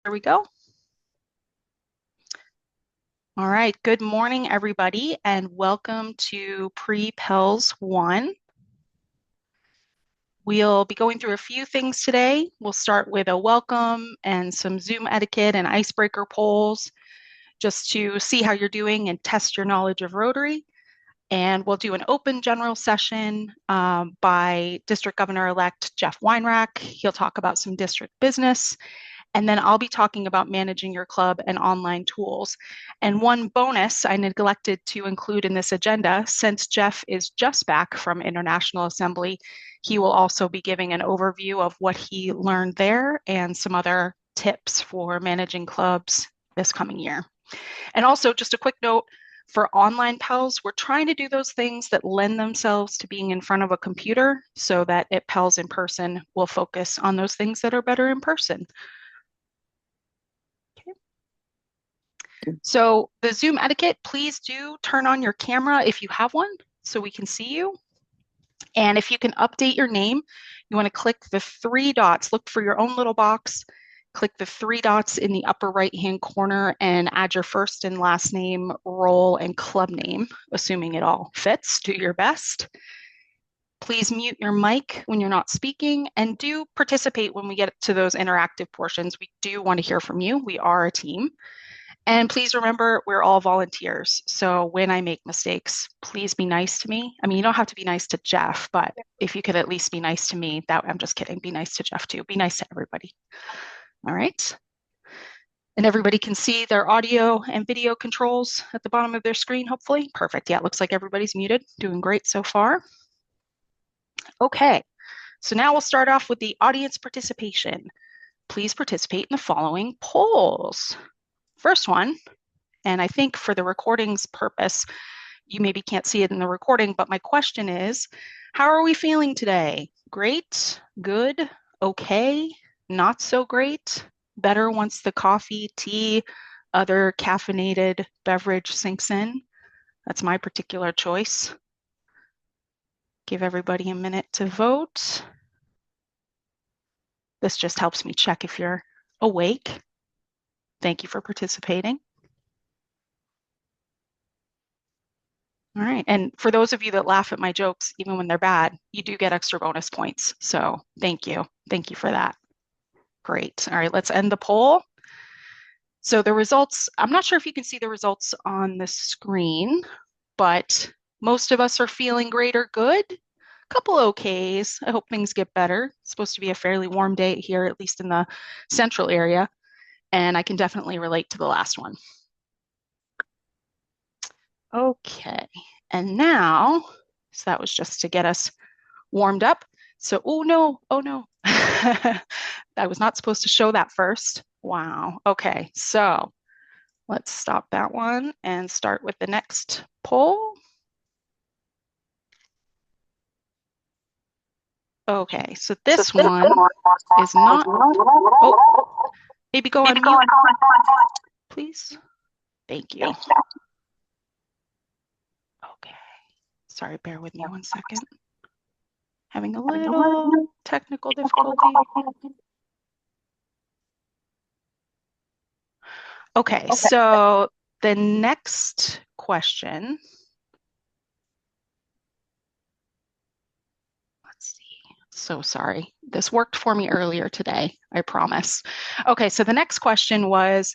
There we go. All right. Good morning, everybody, and welcome to Pre-PELS I. We'll be going through a few things today. We'll start with a welcome and some Zoom etiquette and icebreaker polls just to see how you're doing and test your knowledge of Rotary. And we'll do an open general session by District Governor-elect Jeff Weinrack. He'll talk about some district business. And then I'll be talking about managing your club and online tools. And one bonus I neglected to include in this agenda, since Jeff is just back from International Assembly, he will also be giving an overview of what he learned there and some other tips for managing clubs this coming year. And also just a quick note, for online PELs, we're trying to do those things that lend themselves to being in front of a computer so that at PELs in person, we'll focus on those things that are better in person. So the Zoom etiquette, please do turn on your camera if you have one so we can see you. And if you can update your name, you want to click the three dots, look for your own little box, click the three dots in the upper right-hand corner and add your first and last name, role, and club name, assuming it all fits. Do your best. Please mute your mic when you're not speaking and do participate when we get to those interactive portions. We do want to hear from you. We are a team. And please remember, we're all volunteers. So when I make mistakes, please be nice to me. I mean, you don't have to be nice to Jeff, but if you could at least be nice to me, I'm just kidding. Be nice to Jeff too. Be nice to everybody. All right. And everybody can see their audio and video controls at the bottom of their screen, hopefully. Perfect. Yeah, it looks like everybody's muted. Doing great so far. Okay. So now we'll start off with the audience participation. Please participate in the following polls. First one, and I think for the recording's purpose, you maybe can't see it in the recording, but my question is, how are we feeling today? Great, good, okay, not so great, better once the coffee, tea, other caffeinated beverage sinks in? That's my particular choice. Give everybody a minute to vote. This just helps me check if you're awake. Thank you for participating. All right. And for those of you that laugh at my jokes, even when they're bad, you do get extra bonus points. So thank you. Thank you for that. Great. All right, let's end the poll. So the results, I'm not sure if you can see the results on the screen, but most of us are feeling great or good. A couple okays. I hope things get better. It's supposed to be a fairly warm day here, at least in the central area. And I can definitely relate to the last one. Okay, and now, so that was just to get us warmed up. So, oh no, I was not supposed to show that first. Wow, okay, so let's stop that one and start with the next poll. Okay, so this one is not, oh, maybe go on mute, please. Thank you. Okay, sorry, bear with me one second. Having a little technical difficulty. Okay, so the next question. Let's see. So sorry. This worked for me earlier today, I promise. Okay, so the next question was,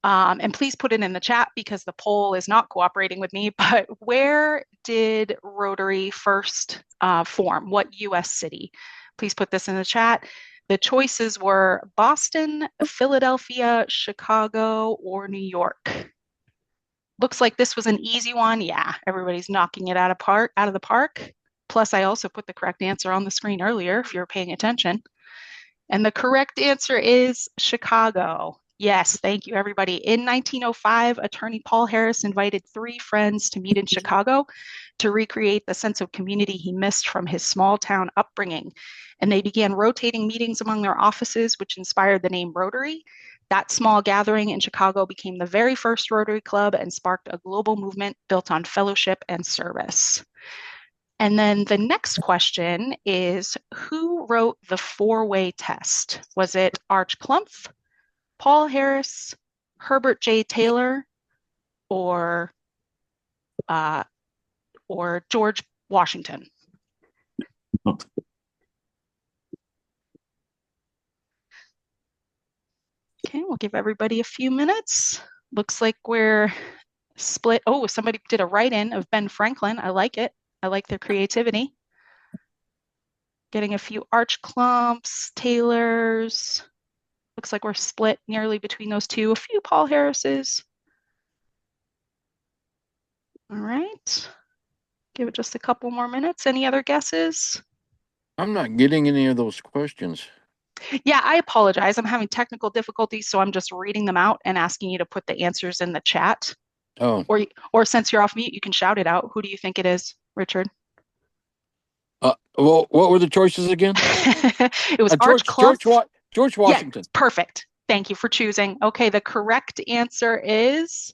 and please put it in the chat because the poll is not cooperating with me, but where did Rotary first form? What US city? Please put this in the chat. The choices were Boston, Philadelphia, Chicago, or New York. Looks like this was an easy one. Yeah, everybody's knocking it out of the park. Plus, I also put the correct answer on the screen earlier if you're paying attention. And the correct answer is Chicago. Yes, thank you, everybody. In 1905, attorney Paul Harris invited 3 friends to meet in Chicago to recreate the sense of community he missed from his small town upbringing. And they began rotating meetings among their offices, which inspired the name Rotary. That small gathering in Chicago became the very first Rotary Club and sparked a global movement built on fellowship and service. And then the next question is, who wrote the 4-way test? Was it Arch Clumph, Paul Harris, Herbert J. Taylor, or uh, George Washington? Okay, we'll give everybody a few minutes. Looks like we're split. Oh, somebody did a write-in of Ben Franklin. I like it. I like their creativity. Getting a few arch clumps, Taylors. Looks like we're split nearly between those two. A few Paul Harrises. All right. Give it just a couple more minutes. Any other guesses? I'm not getting any of those questions. Yeah, I apologize. I'm having technical difficulties, so I'm just reading them out and asking you to put the answers in the chat. Oh, Or since you're off mute, you can shout it out. Who do you think it is, Richard? well, what were the choices again? It was Arch Clump. George Yeah, Washington. perfect. Thank you for choosing. Okay, the correct answer is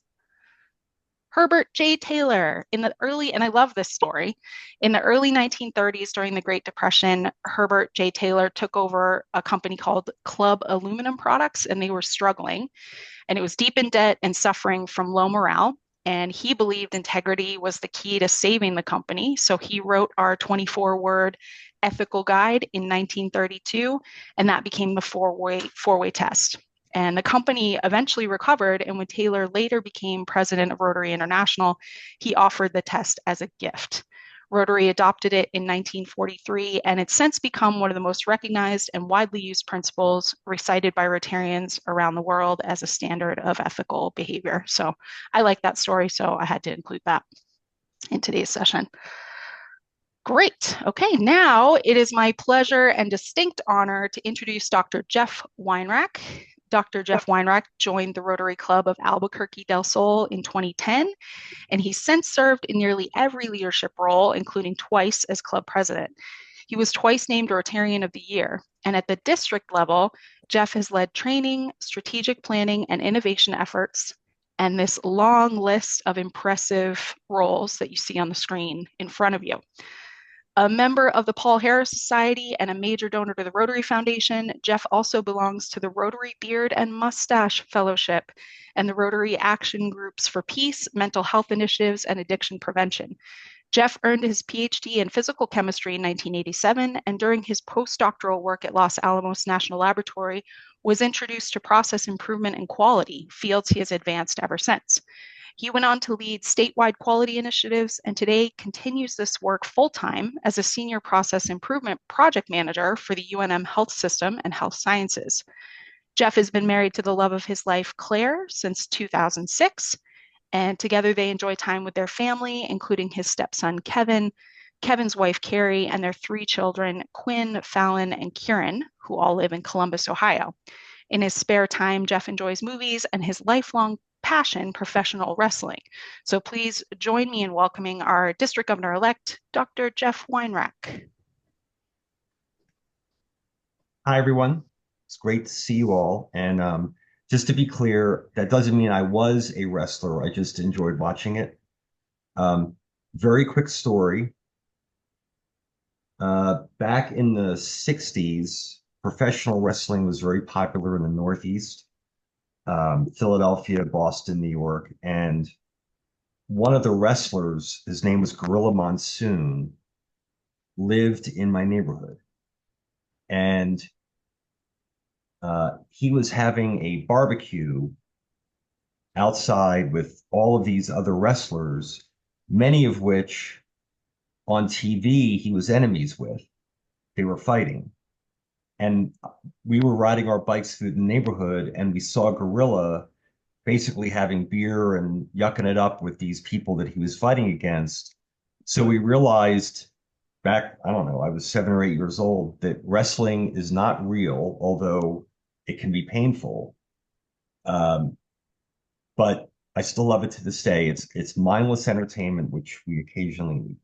Herbert J. Taylor. And I love this story. In the early 1930s, during the Great Depression, Herbert J. Taylor took over a company called Club Aluminum Products, and they were struggling. And it was deep in debt and suffering from low morale. And he believed integrity was the key to saving the company. So he wrote our 24-word ethical guide in 1932, and that became the four-way test. And the company eventually recovered. And when Taylor later became president of Rotary International, he offered the test as a gift. Rotary adopted it in 1943, and it's since become one of the most recognized and widely used principles recited by Rotarians around the world as a standard of ethical behavior. So I like that story, so I had to include that in today's session. Great. Okay, now it is my pleasure and distinct honor to introduce Dr. Jeff Weinrach. Dr. Jeff Weinrach joined the Rotary Club of Albuquerque del Sol in 2010, and he's since served in nearly every leadership role, including twice as club president. He was twice named Rotarian of the Year. And at the district level, Jeff has led training, strategic planning, and innovation efforts, and this long list of impressive roles that you see on the screen in front of you. A member of the Paul Harris Society and a major donor to the Rotary Foundation, Jeff also belongs to the Rotary Beard and Mustache Fellowship and the Rotary Action Groups for Peace, Mental Health Initiatives, and Addiction Prevention. Jeff earned his PhD in physical chemistry in 1987, and during his postdoctoral work at Los Alamos National Laboratory, was introduced to process improvement and quality, fields he has advanced ever since. He went on to lead statewide quality initiatives and today continues this work full-time as a senior process improvement project manager for the UNM Health System and Health Sciences. Jeff has been married to the love of his life, Claire, since 2006, and together they enjoy time with their family, including his stepson, Kevin, Kevin's wife, Carrie, and their three children, Quinn, Fallon, and Kieran, who all live in Columbus, Ohio. In his spare time, Jeff enjoys movies and his lifelong passion, professional wrestling. So please join me in welcoming our District Governor-elect, Dr. Jeff Weinrach. Hi, everyone. It's great to see you all. And just to be clear, that doesn't mean I was a wrestler. I just enjoyed watching it. Very quick story. Back in the 60s, professional wrestling was very popular in the Northeast, Philadelphia, Boston, New York. And one of the wrestlers, his name was Gorilla Monsoon, lived in my neighborhood. And he was having a barbecue outside with all of these other wrestlers, many of which on TV he was enemies with. They were fighting. And we were riding our bikes through the neighborhood and we saw Gorilla basically having beer and yucking it up with these people that he was fighting against. So we realized back, I don't know, I was 7 or 8 years old, that wrestling is not real, although it can be painful. But I still love it to this day. It's mindless entertainment, which we occasionally need.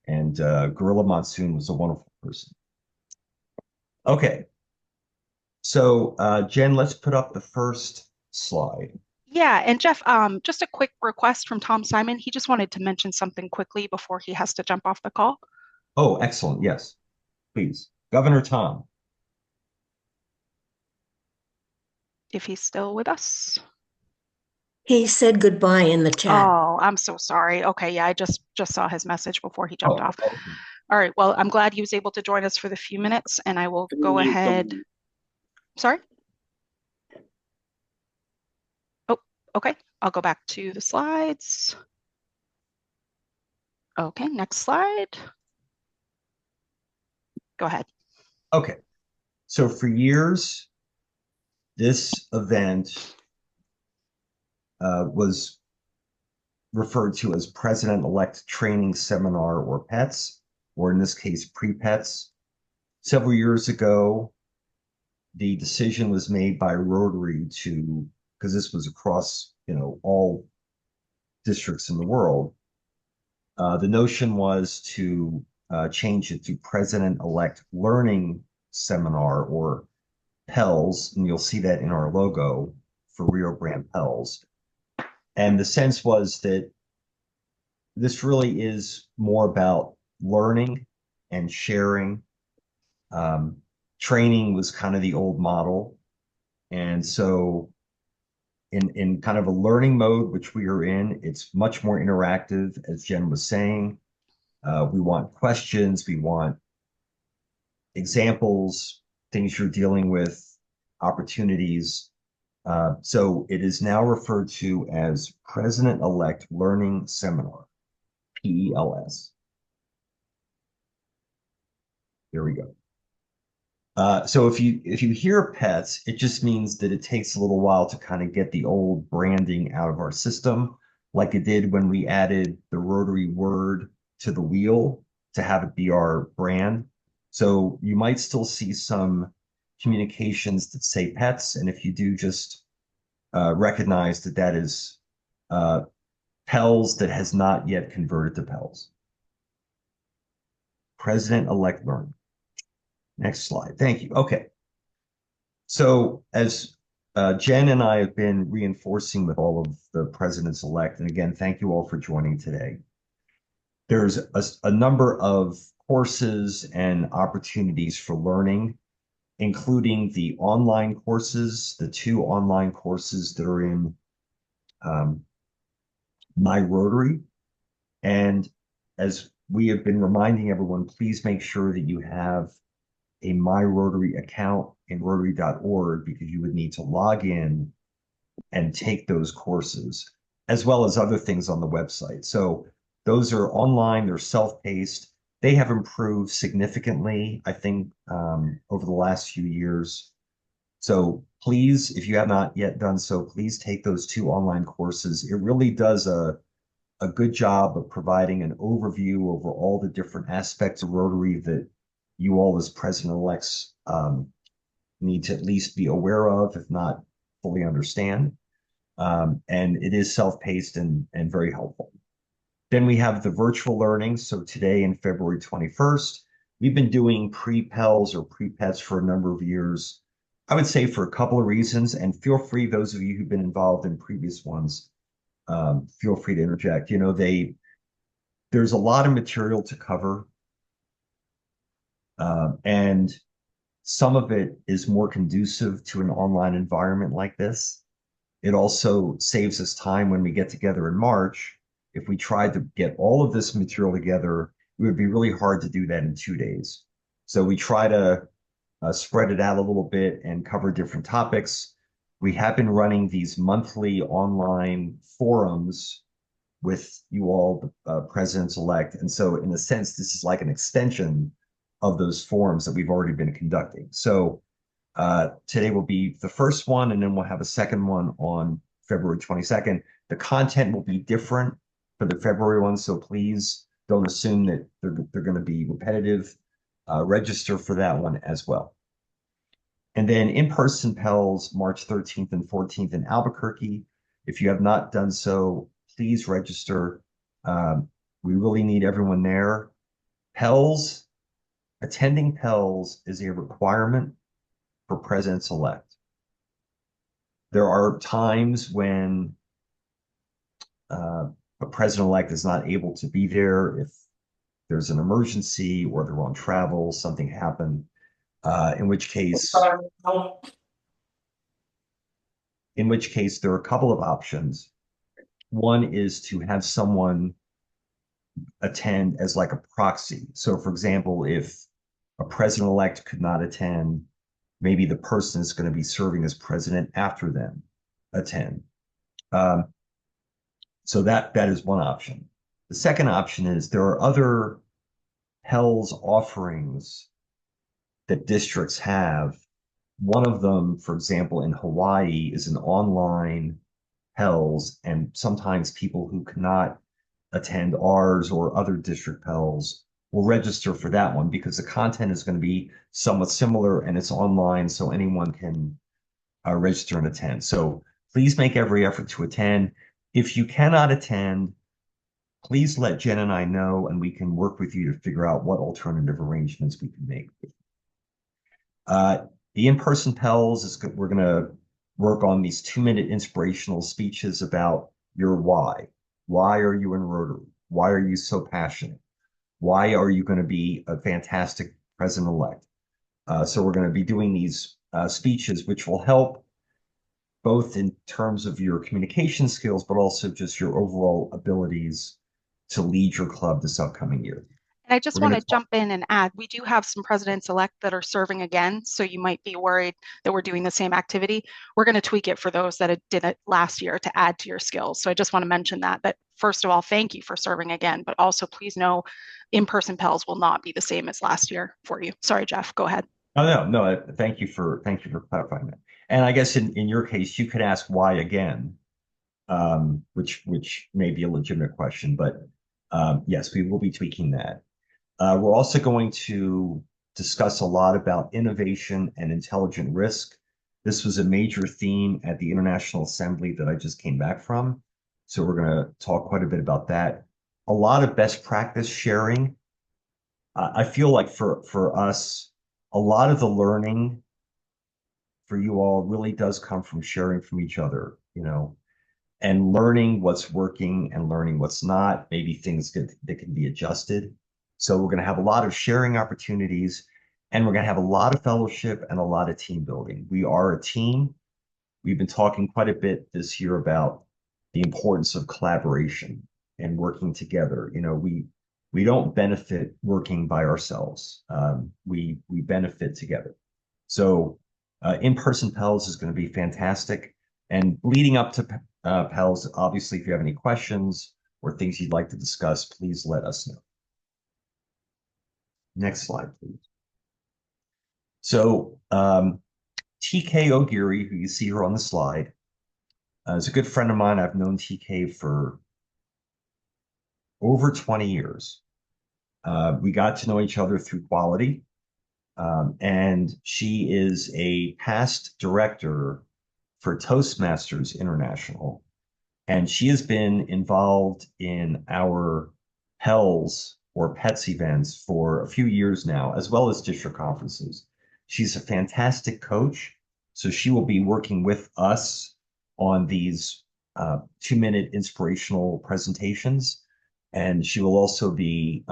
And Gorilla Monsoon was a wonderful person. Okay, so Jen, let's put up the first slide. Yeah, and Jeff, just a quick request from Tom Simon. He just wanted to mention something quickly before he has to jump off the call. Oh, excellent. Yes, please. Governor Tom. if he's still with us. He said goodbye in the chat. Oh, I'm so sorry. Okay, yeah, I just saw his message before he jumped off. Okay. All right, well, I'm glad he was able to join us for the few minutes, and I will go ahead. Sorry? Oh, okay. I'll go back to the slides. Okay, next slide. Go ahead. Okay. So for years, this event was referred to as President-elect Training Seminar, or PETS, or in this case, pre-PETS. Several years ago, the decision was made by Rotary to, because this was across, all districts in the world, the notion was to change it to President-elect Learning Seminar, or PELS, and you'll see that in our logo for Rio Grande PELS. And the sense was that this really is more about learning and sharing. Training was kind of the old model. And so in kind of a learning mode, which we are in, it's much more interactive, as Jen was saying. We want questions, we want examples, things you're dealing with, opportunities. So it is now referred to as President-elect Learning Seminar, PELS. There we go. So if you hear PETS, it just means that it takes a little while to kind of get the old branding out of our system, like it did when we added the rotary word to the wheel to have it be our brand. So you might still see some communications that say PETS, and if you do, just recognize that that is PELS that has not yet converted to PELS. President-elect Learning. Next slide. Thank you. Okay. So as Jen and I have been reinforcing with all of the presidents-elect, and again, thank you all for joining today. There's a number of courses and opportunities for learning, including the online courses, the 2 online courses that are in My Rotary. And as we have been reminding everyone, please make sure that you have a My Rotary account in Rotary.org, because you would need to log in and take those courses, as well as other things on the website. So those are online, they're self-paced. They have improved significantly, I think, over the last few years. So please, if you have not yet done so, please take those 2 online courses. It really does a good job of providing an overview over all the different aspects of Rotary that you all as president-elects need to at least be aware of, if not fully understand. And it is self-paced and very helpful. Then we have the virtual learning. So today, in February 21st, we've been doing pre-PELS or pre-PETS for a number of years. I would say for a couple of reasons, and feel free, those of you who've been involved in previous ones, feel free to interject. There's a lot of material to cover. And some of it is more conducive to an online environment like this. It also saves us time when we get together in March. If we tried to get all of this material together, it would be really hard to do that in 2 days. So we try to spread it out a little bit and cover different topics. We have been running these monthly online forums with you all, the presidents-elect. And so in a sense, this is like an extension of those forums that we've already been conducting. So today will be the first one, and then we'll have a second one on February 22nd. The content will be different for the February one, so please don't assume that they're going to be repetitive. Register for that one as well. And then in-person PELS, March 13th and 14th in Albuquerque. If you have not done so, please register. We really need everyone there. PELS, attending PELS is a requirement for presidents-elect. There are times when a president-elect is not able to be there if there's an emergency or they're on travel, something happened, in which case in which case there are a couple of options. One is to have someone attend as like a proxy. So, for example, if a president-elect could not attend, maybe the person is going to be serving as president after them attend. Um, so that is one option. The second option is there are other PELS offerings that districts have. One of them, for example, in Hawaii, is an online PELS, and sometimes people who cannot attend ours or other district PELS will register for that one because the content is going to be somewhat similar and it's online, so anyone can register and attend. So please make every effort to attend. If you cannot attend, please let Jen and I know, and we can work with you to figure out what alternative arrangements we can make. The in-person PELS is we're going to work on these 2-minute inspirational speeches about your why. Why are you in Rotary? Why are you so passionate? Why are you going to be a fantastic president-elect? So we're going to be doing these speeches, which will help both in terms of your communication skills, but also just your overall abilities to lead your club this upcoming year. And I just We're want going to to jump in and add, we do have some presidents-elect that are serving again, so you might be worried that we're doing the same activity. We're going to tweak it for those that did it last year to add to your skills. So I just want to mention that first of all, thank you for serving again, but also please know in-person PELS will not be the same as last year for you. Sorry, Jeff, go ahead. No. Thank you for clarifying that. And I guess in your case, you could ask why again, which may be a legitimate question, but yes, we will be tweaking that. We're also going to discuss a lot about innovation and intelligent risk. This was a major theme at the International Assembly that I just came back from. So we're going to talk quite a bit about that. A lot of best practice sharing. I feel like for us, a lot of the learning for you all really does come from sharing from each other, and learning what's working and learning what's not, maybe things that can be adjusted. So we're going to have a lot of sharing opportunities, and we're going to have a lot of fellowship and a lot of team building. We are a team. We've been talking quite a bit this year about the importance of collaboration and working together. We don't benefit working by ourselves. We benefit together. So in-person PELS is going to be fantastic. And leading up to PELS, obviously, if you have any questions or things you'd like to discuss, please let us know. Next slide, please. So TK O'Geary, who you see here on the slide, is a good friend of mine. I've known TK for over 20 years. We got to know each other through quality. And she is a past director for Toastmasters International. And she has been involved in our PELS or PETS events for a few years now, as well as district conferences. She's a fantastic coach. So she will be working with us on these 2-minute inspirational presentations. And she will also be,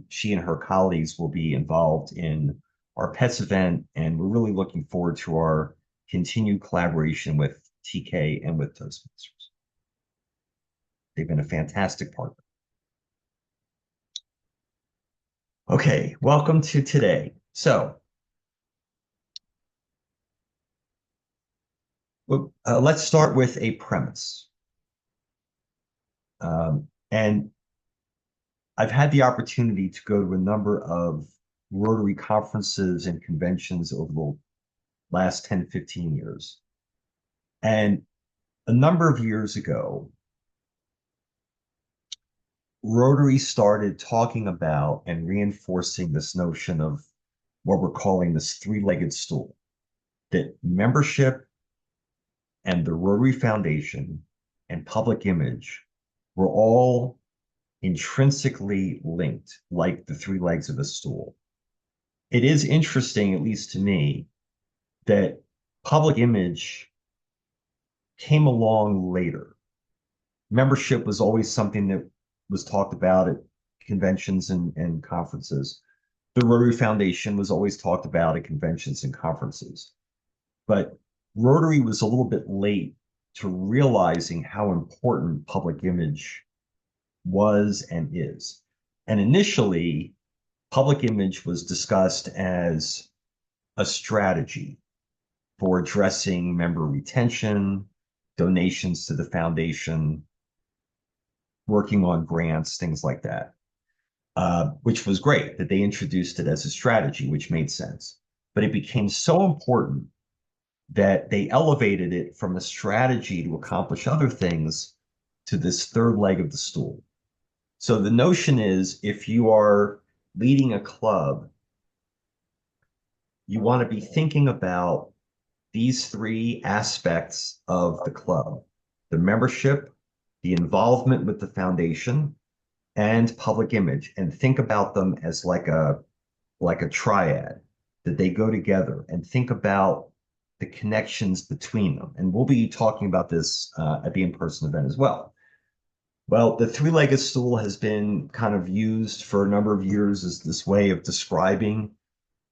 she and her colleagues will be involved in our PETS event. And we're really looking forward to our continued collaboration with TK and with Toastmasters. They've been a fantastic partner. Okay, welcome to today. So let's start with a premise. And I've had the opportunity to go to a number of Rotary conferences and conventions over the last 10, 15 years. And a number of years ago, Rotary started talking about and reinforcing this notion of what we're calling this three-legged stool, that membership and the Rotary Foundation and public image were all intrinsically linked, like the three legs of a stool. It is interesting, at least to me, that public image came along later. Membership was always something that was talked about at conventions and conferences. The Rotary Foundation was always talked about at conventions and conferences. But Rotary was a little bit late to realizing how important public image was and is. And initially, public image was discussed as a strategy for addressing member retention, donations to the foundation, working on grants, things like that, which was great that they introduced it as a strategy, which made sense. But it became so important that they elevated it from a strategy to accomplish other things to this third leg of the stool. So the notion is if you are leading a club, you want to be thinking about these three aspects of the club: the membership, the involvement with the foundation, and public image, and think about them as like a triad, that they go together, and think about the connections between them. And we'll be talking about this at the in-person event as well. Well, the three-legged stool has been kind of used for a number of years as this way of describing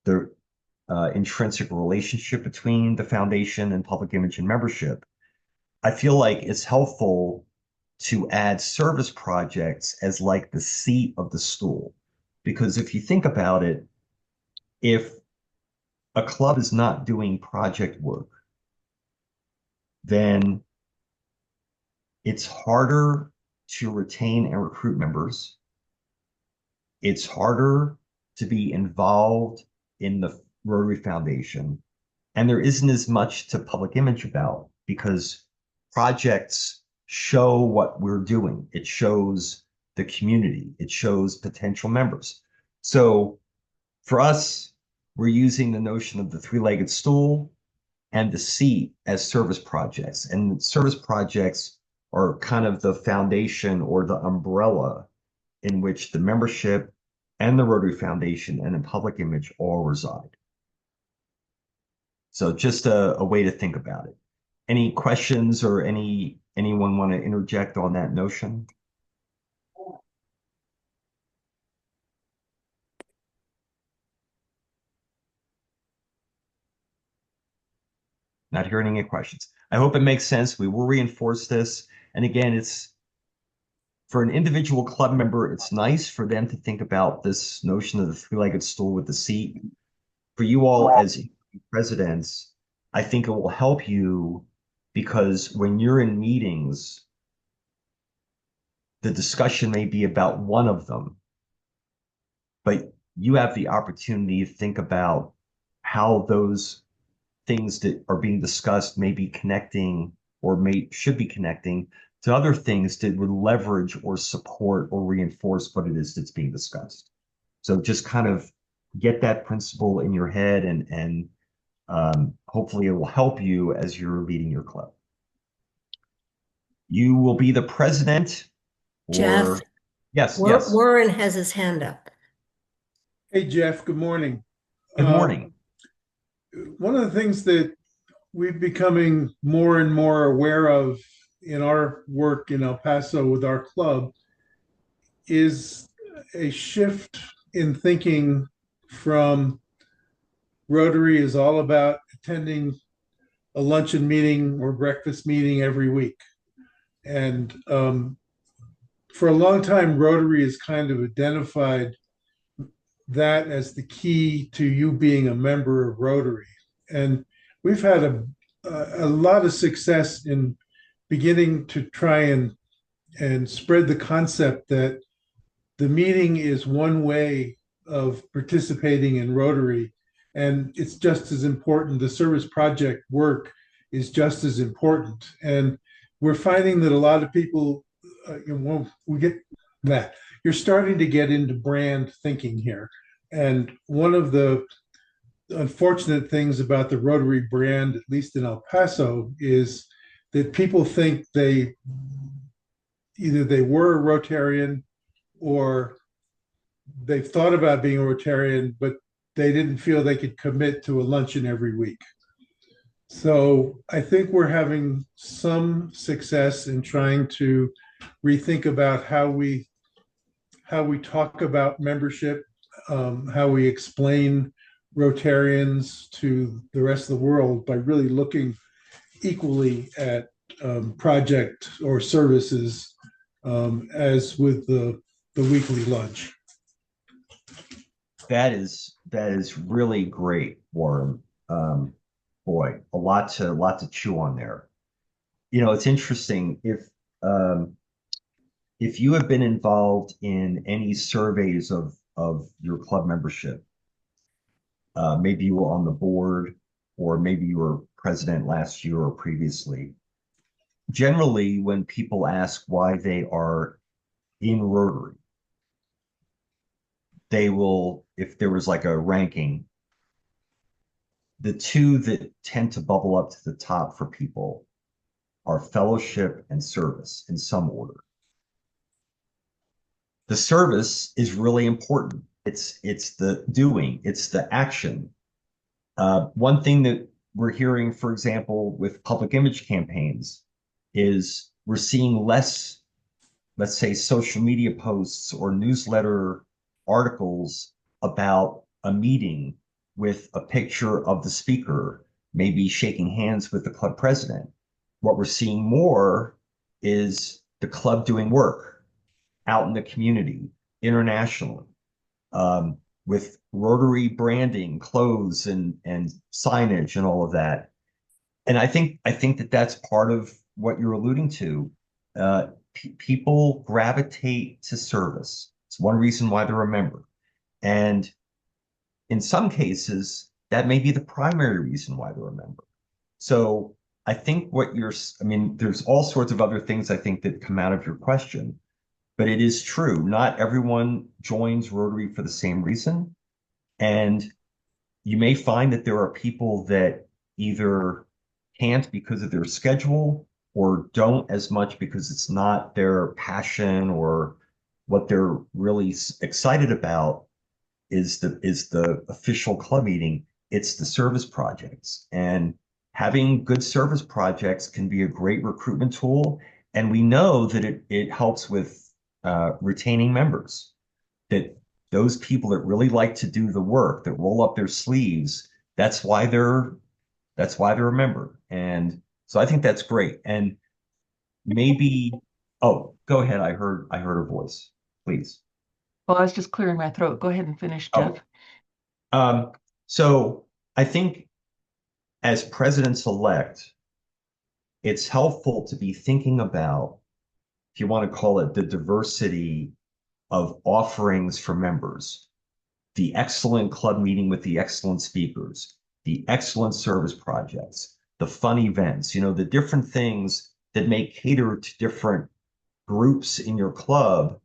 the intrinsic relationship between the foundation and public image and membership. I feel like it's helpful to add service projects as like the seat of the stool. Because if you think about it, if a club is not doing project work, then it's harder to retain and recruit members. It's harder to be involved in the Rotary Foundation. And there isn't as much to public image about because projects show what we're doing. It shows the community. It shows potential members. So for us, we're using the notion of the three-legged stool and the seat as service projects. And service projects are kind of the foundation or the umbrella in which the membership and the Rotary Foundation and the public image all reside. So just a way to think about it. Any questions or anyone want to interject on that notion? Not hearing any questions. I hope it makes sense. We will reinforce this. And again, it's for an individual club member, it's nice for them to think about this notion of the three-legged stool with the seat. For you all as presidents, I think it will help you because when you're in meetings, the discussion may be about one of them, but you have the opportunity to think about how those things that are being discussed may be connecting or should be connecting to other things that would leverage or support or reinforce what it is that's being discussed. So just kind of get that principle in your head and hopefully it will help you as you're leading your club. You will be the president. Jeff? Yes. Warren has his hand up. Hey, Jeff, good morning. Good morning. One of the things that we're becoming more and more aware of in our work in El Paso with our club is a shift in thinking from Rotary is all about attending a luncheon meeting or breakfast meeting every week. And for a long time, Rotary has kind of identified that as the key to you being a member of Rotary. And we've had a lot of success in beginning to try and spread the concept that the meeting is one way of participating in Rotary. And it's just as important. The service project work is just as important. And we're finding that a lot of people, we get that. You're starting to get into brand thinking here. And one of the unfortunate things about the Rotary brand, at least in El Paso, is that people think either they were a Rotarian or they've thought about being a Rotarian, but they didn't feel they could commit to a luncheon every week. So I think we're having some success in trying to rethink about how we talk about membership, how we explain Rotarians to the rest of the world by really looking equally at project or services as with the weekly lunch. That is really great, Warren. Boy, a lot to chew on there. It's interesting if you have been involved in any surveys of your club membership, maybe you were on the board or maybe you were president last year or previously. Generally, when people ask why they are in Rotary, they will, if there was like a ranking, the two that tend to bubble up to the top for people are fellowship and service in some order. The service is really important. It's the doing, it's the action. One thing that we're hearing, for example, with public image campaigns, is we're seeing less, let's say, social media posts or newsletter articles about a meeting with a picture of the speaker, maybe shaking hands with the club president. What we're seeing more is the club doing work out in the community, internationally, with Rotary branding, clothes, and signage, and all of that. And I think that that's part of what you're alluding to. People gravitate to service. It's one reason why they're a member, and in some cases, that may be the primary reason why they're a member. So I think I mean, there's all sorts of other things I think that come out of your question, but it is true. Not everyone joins Rotary for the same reason. And you may find that there are people that either can't because of their schedule or don't as much because it's not their passion, or what they're really excited about is the official club meeting. It's the service projects. And having good service projects can be a great recruitment tool. And we know that it helps with retaining members, that those people that really like to do the work, that roll up their sleeves, that's why they're a member. And so I think that's great. And maybe, oh, go ahead. I heard a voice. Please. Well, I was just clearing my throat. Go ahead and finish, Jeff. So I think as presidents-elect, it's helpful to be thinking about, if you want to call it, the diversity of offerings for members, the excellent club meeting with the excellent speakers, the excellent service projects, the fun events, the different things that may cater to different groups in your club.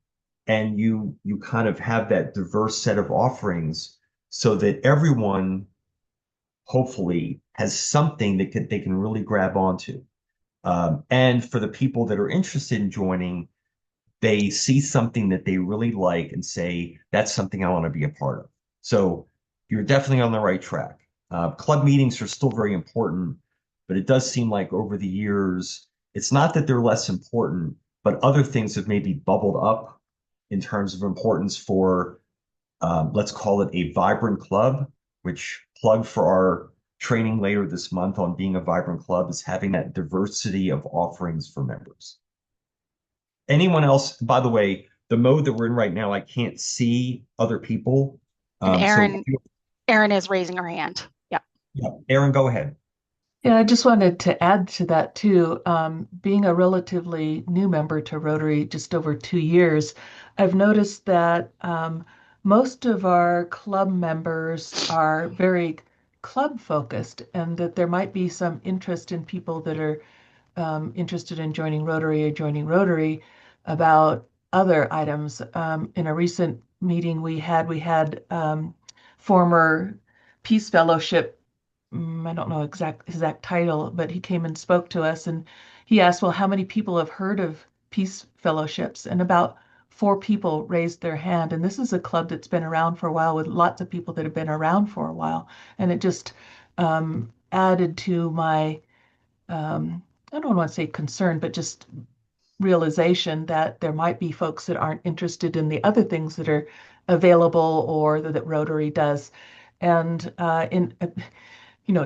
And you kind of have that diverse set of offerings so that everyone hopefully has something that they can really grab onto. And for the people that are interested in joining, they see something that they really like and say, that's something I want to be a part of. So you're definitely on the right track. Club meetings are still very important, but it does seem like over the years, it's not that they're less important, but other things have maybe bubbled up in terms of importance for, let's call it a vibrant club, which, plug for our training later this month on being a vibrant club, is having that diversity of offerings for members. Anyone else? By the way, the mode that we're in right now, I can't see other people. And Erin is raising her hand. Yeah, Erin, go ahead. Yeah, I just wanted to add to that too. Being a relatively new member to Rotary, just over 2 years, I've noticed that most of our club members are very club focused, and that there might be some interest in people that are interested in joining Rotary or joining Rotary about other items. In a recent meeting we had former Peace Fellowship, I don't know exact title, but he came and spoke to us, and he asked, well, how many people have heard of Peace Fellowships? And about 4 people raised their hand. And this is a club that's been around for a while, with lots of people that have been around for a while. And it just added to my, I don't want to say concern, but just realization that there might be folks that aren't interested in the other things that are available or that Rotary does. And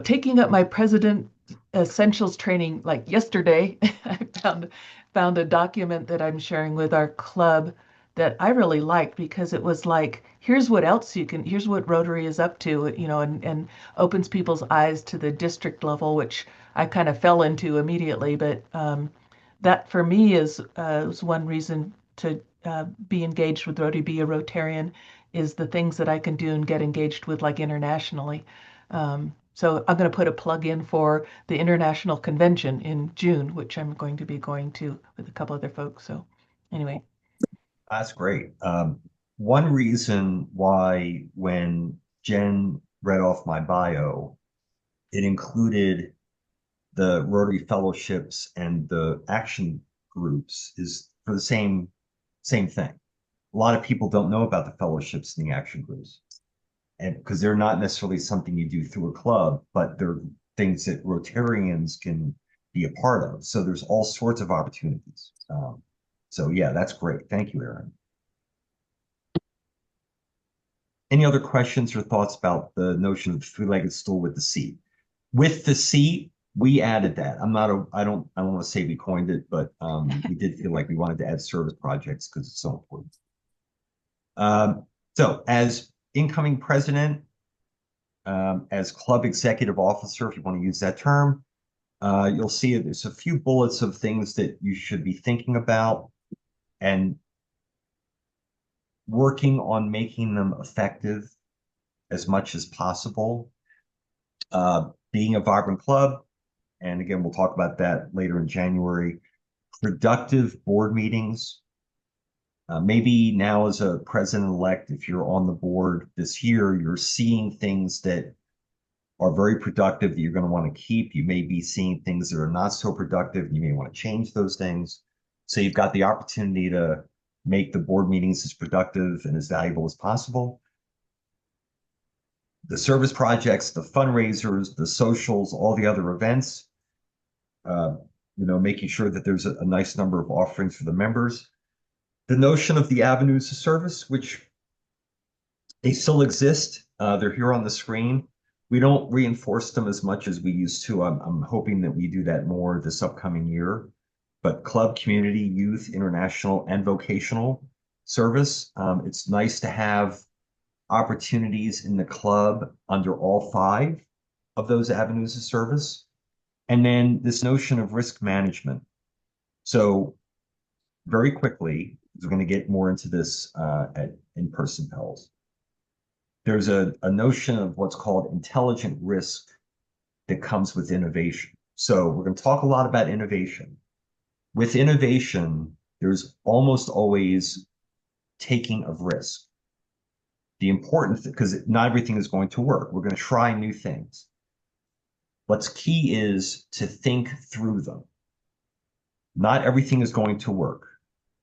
taking up my president essentials training like yesterday. I found a document that I'm sharing with our club that I really liked because it was like, here's what else you can, here's what Rotary is up to, and opens people's eyes to the district level, which I kind of fell into immediately. But that for me is one reason to be engaged with Rotary, be a Rotarian, is the things that I can do and get engaged with like internationally. So I'm going to put a plug in for the International Convention in June, which I'm going to be going to with a couple other folks. So anyway. That's great. One reason why when Jen read off my bio, it included the Rotary Fellowships and the action groups is for the same thing. A lot of people don't know about the fellowships and the action groups, and because they're not necessarily something you do through a club, but they're things that Rotarians can be a part of. So there's all sorts of opportunities. So yeah, that's great. Thank you, Aaron. Any other questions or thoughts about the notion of three-legged stool with the seat? With the seat, we added that. I don't want to say we coined it, but we did feel like we wanted to add service projects because it's so important. So as incoming president, as club executive officer, if you want to use that term, you'll see there's a few bullets of things that you should be thinking about and working on making them effective as much as possible. Being a vibrant club, and again, we'll talk about that later in January. Productive board meetings. Maybe now as a president-elect, if you're on the board this year, you're seeing things that are very productive that you're going to want to keep. You may be seeing things that are not so productive, and you may want to change those things. So you've got the opportunity to make the board meetings as productive and as valuable as possible. The service projects, the fundraisers, the socials, all the other events, making sure that there's a nice number of offerings for the members. The notion of the avenues of service, which they still exist. They're here on the screen. We don't reinforce them as much as we used to. I'm hoping that we do that more this upcoming year. But club, community, youth, international, and vocational service. It's nice to have opportunities in the club under all 5 of those avenues of service. And then this notion of risk management. So very quickly, we're going to get more into this at in-person PELS. There's a notion of what's called intelligent risk that comes with innovation. So we're going to talk a lot about innovation. With innovation, there's almost always taking of risk. The important thing, because not everything is going to work. We're going to try new things. What's key is to think through them. Not everything is going to work,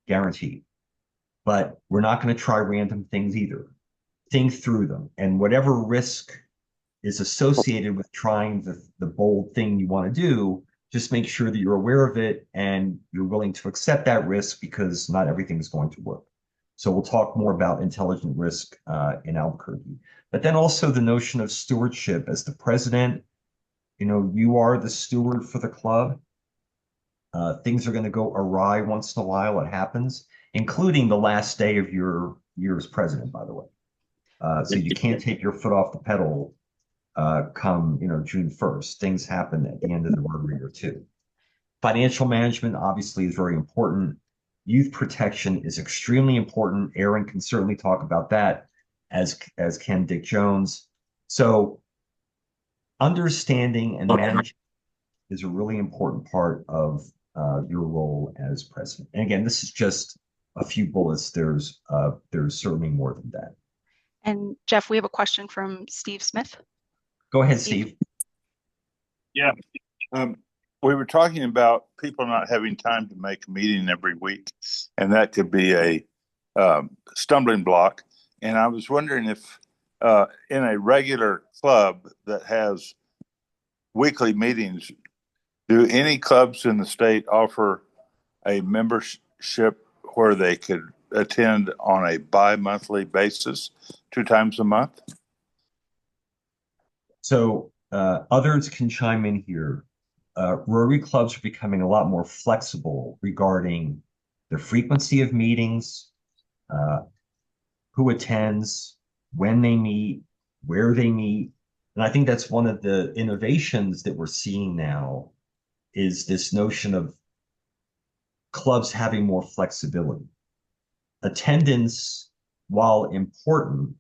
guaranteed. But we're not going to try random things either. Think through them. And whatever risk is associated with trying the bold thing you want to do, just make sure that you're aware of it and you're willing to accept that risk because not everything is going to work. So we'll talk more about intelligent risk in Albuquerque. But then also the notion of stewardship. As the president, you are the steward for the club. Things are going to go awry once in a while. It happens, including the last day of your year as president, by the way. So you can't take your foot off the pedal come June 1st. Things happen at the end of the Rotary year too. Financial management obviously is very important. Youth protection is extremely important. Aaron can certainly talk about that, as can Dick Jones. So understanding and managing is a really important part of your role as president. And again, this is just a few bullets. There's certainly more than that. And Jeff, we have a question from Steve Smith. Go ahead, Steve. Yeah. We were talking about people not having time to make a meeting every week, and that could be a stumbling block. And I was wondering if in a regular club that has weekly meetings, do any clubs in the state offer a membership where they could attend on a bi-monthly basis, 2 times a month? So others can chime in here. Rotary clubs are becoming a lot more flexible regarding the frequency of meetings, uh, who attends, when they meet, where they meet. And I think that's one of the innovations that we're seeing now is this notion of clubs having more flexibility. Attendance, while important,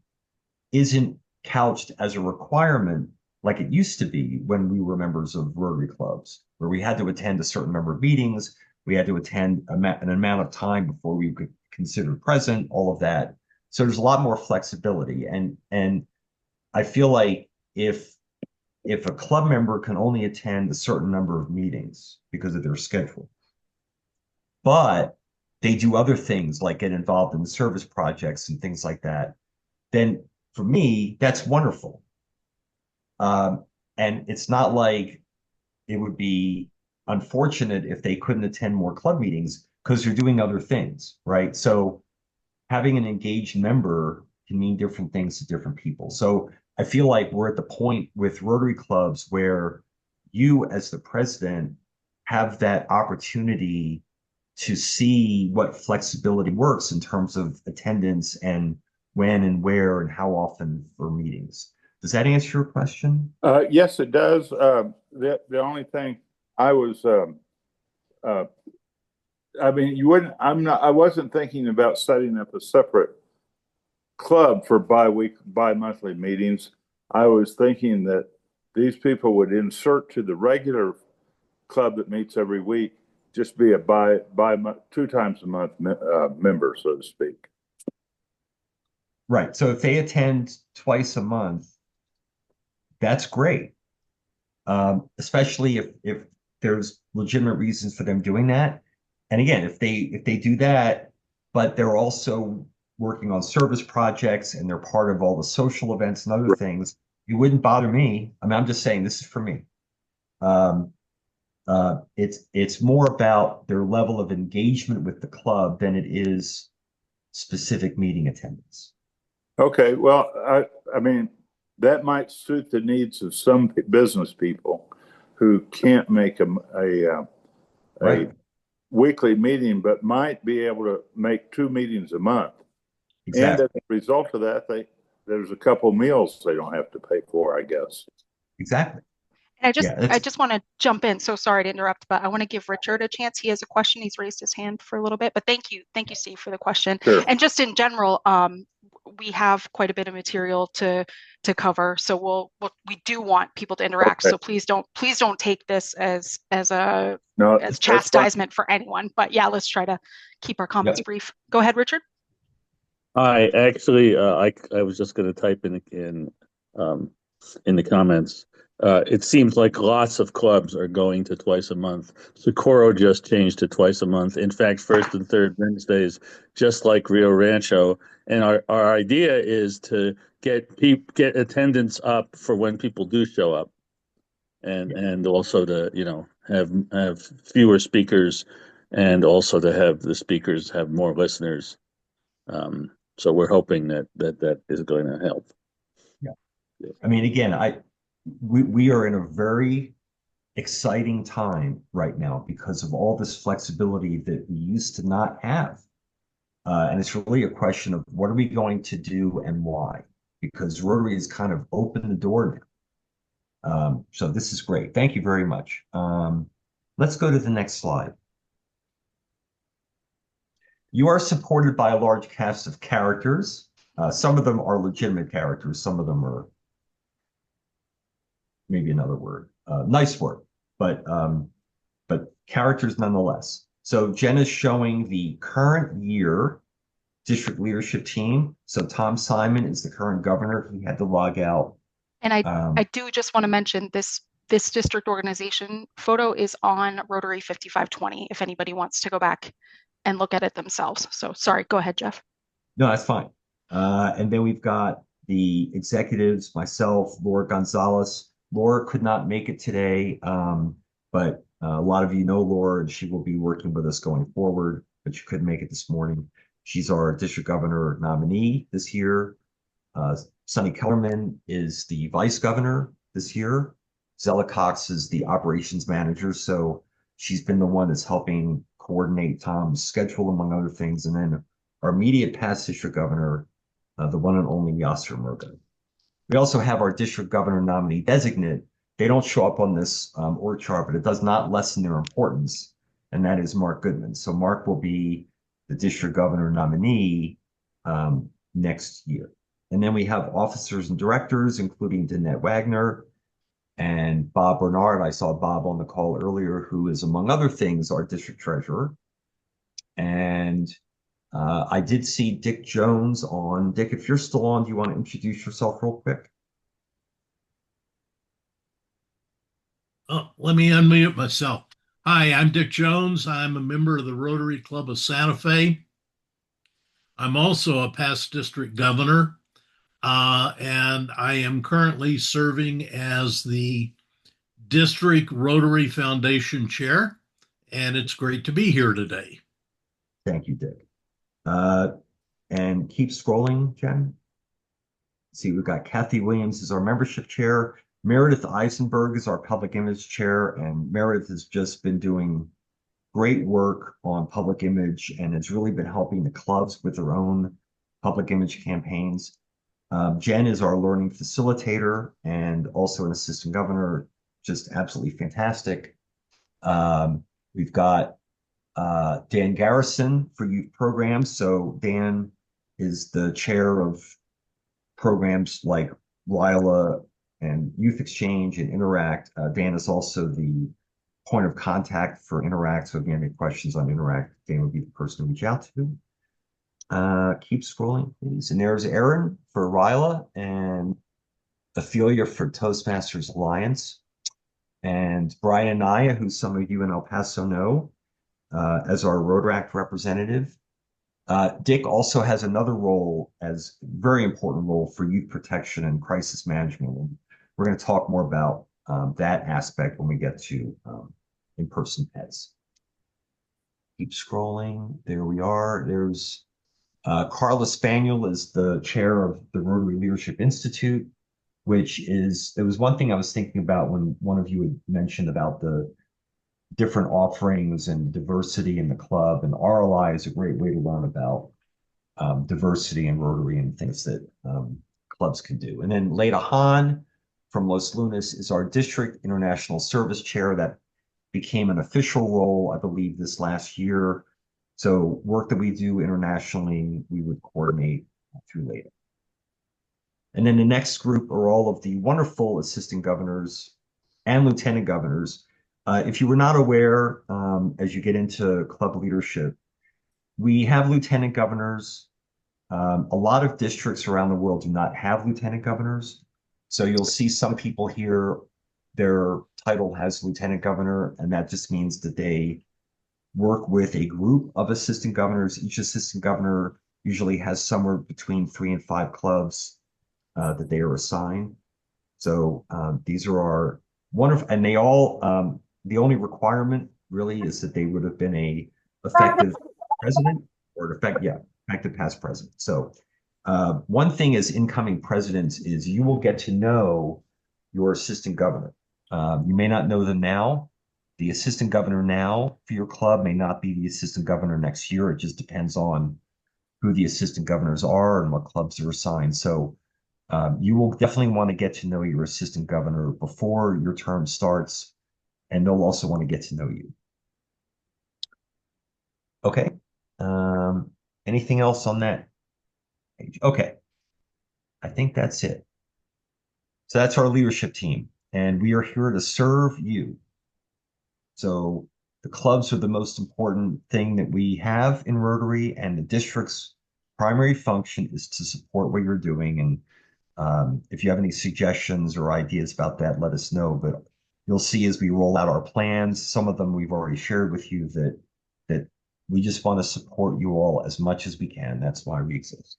isn't couched as a requirement like it used to be when we were members of Rotary clubs, where we had to attend a certain number of meetings, we had to attend an amount of time before we could consider present, all of that. So there's a lot more flexibility, and I feel like if a club member can only attend a certain number of meetings because of their schedule, but they do other things like get involved in service projects and things like that, then for me, that's wonderful. And it's not like it would be unfortunate if they couldn't attend more club meetings because they're doing other things, right? So having an engaged member can mean different things to different people. So I feel like we're at the point with Rotary clubs where you, as the president, have that opportunity to see what flexibility works in terms of attendance and when and where and how often for meetings. Does that answer your question? Yes, it does. The only thing I was, I mean, you wouldn't. I wasn't thinking about setting up a separate club for bi-monthly meetings. I was thinking that these people would insert to the regular club that meets every week, just be a by 2 times a month member, so to speak. Right. So if they attend twice a month, that's great. Especially if there's legitimate reasons for them doing that. And again, if they do that, but they're also working on service projects and they're part of all the social events and other things, it wouldn't bother me. I mean, I'm just saying this is for me. It's more about their level of engagement with the club than it is specific meeting attendance. Okay, well, I mean, that might suit the needs of some business people who can't make a Right. weekly meeting, but might be able to make 2 meetings a month. Exactly. And as a result of that, there's a couple meals they don't have to pay for, I guess. Exactly. And Yeah, I just want to jump in. So sorry to interrupt, but I want to give Richard a chance. He has a question. He's raised his hand for a little bit, but thank you, Steve, for the question. Sure. And just in general, we have quite a bit of material to cover, so we do want people to interact. Okay. So please don't take this as No, as chastisement for anyone. But yeah, let's try to keep our comments brief. Go ahead, Richard. I actually, I was just going to type in the comments. It seems like lots of clubs are going to twice a month. Socorro just changed to twice a month. In fact, first and third Wednesdays, just like Rio Rancho. And our idea is to get attendance up for when people do show up, and also to have fewer speakers, and also to have the speakers have more listeners. So we're hoping that is going to help. Yeah. I mean, again, we are in a very exciting time right now because of all this flexibility that we used to not have. And it's really a question of what are we going to do and why? Because Rotary has kind of opened the door now. So this is great. Thank you very much. Let's go to the next slide. You are supported by a large cast of characters. Some of them are legitimate characters. Some of them are maybe another word, nice word, but characters nonetheless. So Jen is showing the current year district leadership team. So Tom Simon is the current governor. He had to log out. And I do just want to mention this district organization photo is on Rotary 5520 if anybody wants to go back and look at it themselves. So sorry, go ahead, Jeff. No, that's fine. And then we've got the executives, myself, Laura Gonzalez. Laura could not make it today, but a lot of you know Laura, and she will be working with us going forward, but she couldn't make it this morning. She's our district governor nominee this year. Sonny Kellerman is the vice governor this year. Zella Cox is the operations manager, so she's been the one that's helping coordinate Tom's schedule, among other things. And then our immediate past district governor, the one and only Yasser Merga. We also have our district governor nominee designate. They don't show up on this org chart, but it does not lessen their importance, and that is Mark Goodman. So Mark will be the district governor nominee next year. And then we have officers and directors, including Danette Wagner and Bob Bernard. I saw Bob on the call earlier, who is, among other things, our district treasurer. And I did see Dick Jones on. Dick, if you're still on, do you want to introduce yourself real quick? Oh, let me unmute myself. Hi, I'm Dick Jones. I'm a member of the Rotary Club of Santa Fe. I'm also a past district governor, and I am currently serving as the District Rotary Foundation Chair, and it's great to be here today. Thank you, Dick. And keep scrolling, Jen. See, we've got Kathy Williams as our membership chair. Meredith Eisenberg is our public image chair, and Meredith has just been doing great work on public image and has really been helping the clubs with their own public image campaigns. Jen is our learning facilitator and also an assistant governor, just absolutely fantastic. We've got Dan Garrison for youth programs. So Dan is the chair of programs like Lila and Youth Exchange and Interact. Dan is also the point of contact for Interact. So if you have any questions on Interact, Dan would be the person to reach out to. Keep scrolling, please. And there's Aaron for Ryla and Ophelia for Toastmasters Alliance. And Brian Anaya, who some of you in El Paso know, as our Rotaract representative. Dick also has another role, as very important role, for youth protection and crisis management. And we're going to talk more about that aspect when we get to in-person pets. Keep scrolling. There we are. There's Carla Spaniel is the chair of the Rotary Leadership Institute, which is, there was one thing I was thinking about when one of you had mentioned about the different offerings and diversity in the club, and RLI is a great way to learn about diversity in Rotary and things that clubs can do. And then Leda Hahn from Los Lunas is our district international service chair. That became an official role, I believe, this last year. So work that we do internationally, we would coordinate through Leda. And then the next group are all of the wonderful assistant governors and lieutenant governors. If you were not aware, as you get into club leadership, we have lieutenant governors. A lot of districts around the world do not have lieutenant governors. So you'll see some people here, their title has lieutenant governor, and that just means that they work with a group of assistant governors. Each assistant governor usually has somewhere between 3 and 5 clubs that they are assigned. So these are our wonderful, and they all, the only requirement really is that they would have been a effective president or effective past president. So one thing as incoming presidents is you will get to know your assistant governor. You may not know them now. The assistant governor now for your club may not be the assistant governor next year. It just depends on who the assistant governors are and what clubs are assigned. So you will definitely want to get to know your assistant governor before your term starts, and they'll also want to get to know you. Okay. Anything else on that page? Okay. I think that's it. So that's our leadership team, and we are here to serve you. So the clubs are the most important thing that we have in Rotary, and the district's primary function is to support what you're doing. And if you have any suggestions or ideas about that, let us know. But you'll see as we roll out our plans, some of them we've already shared with you, that we just want to support you all as much as we can. That's why we exist.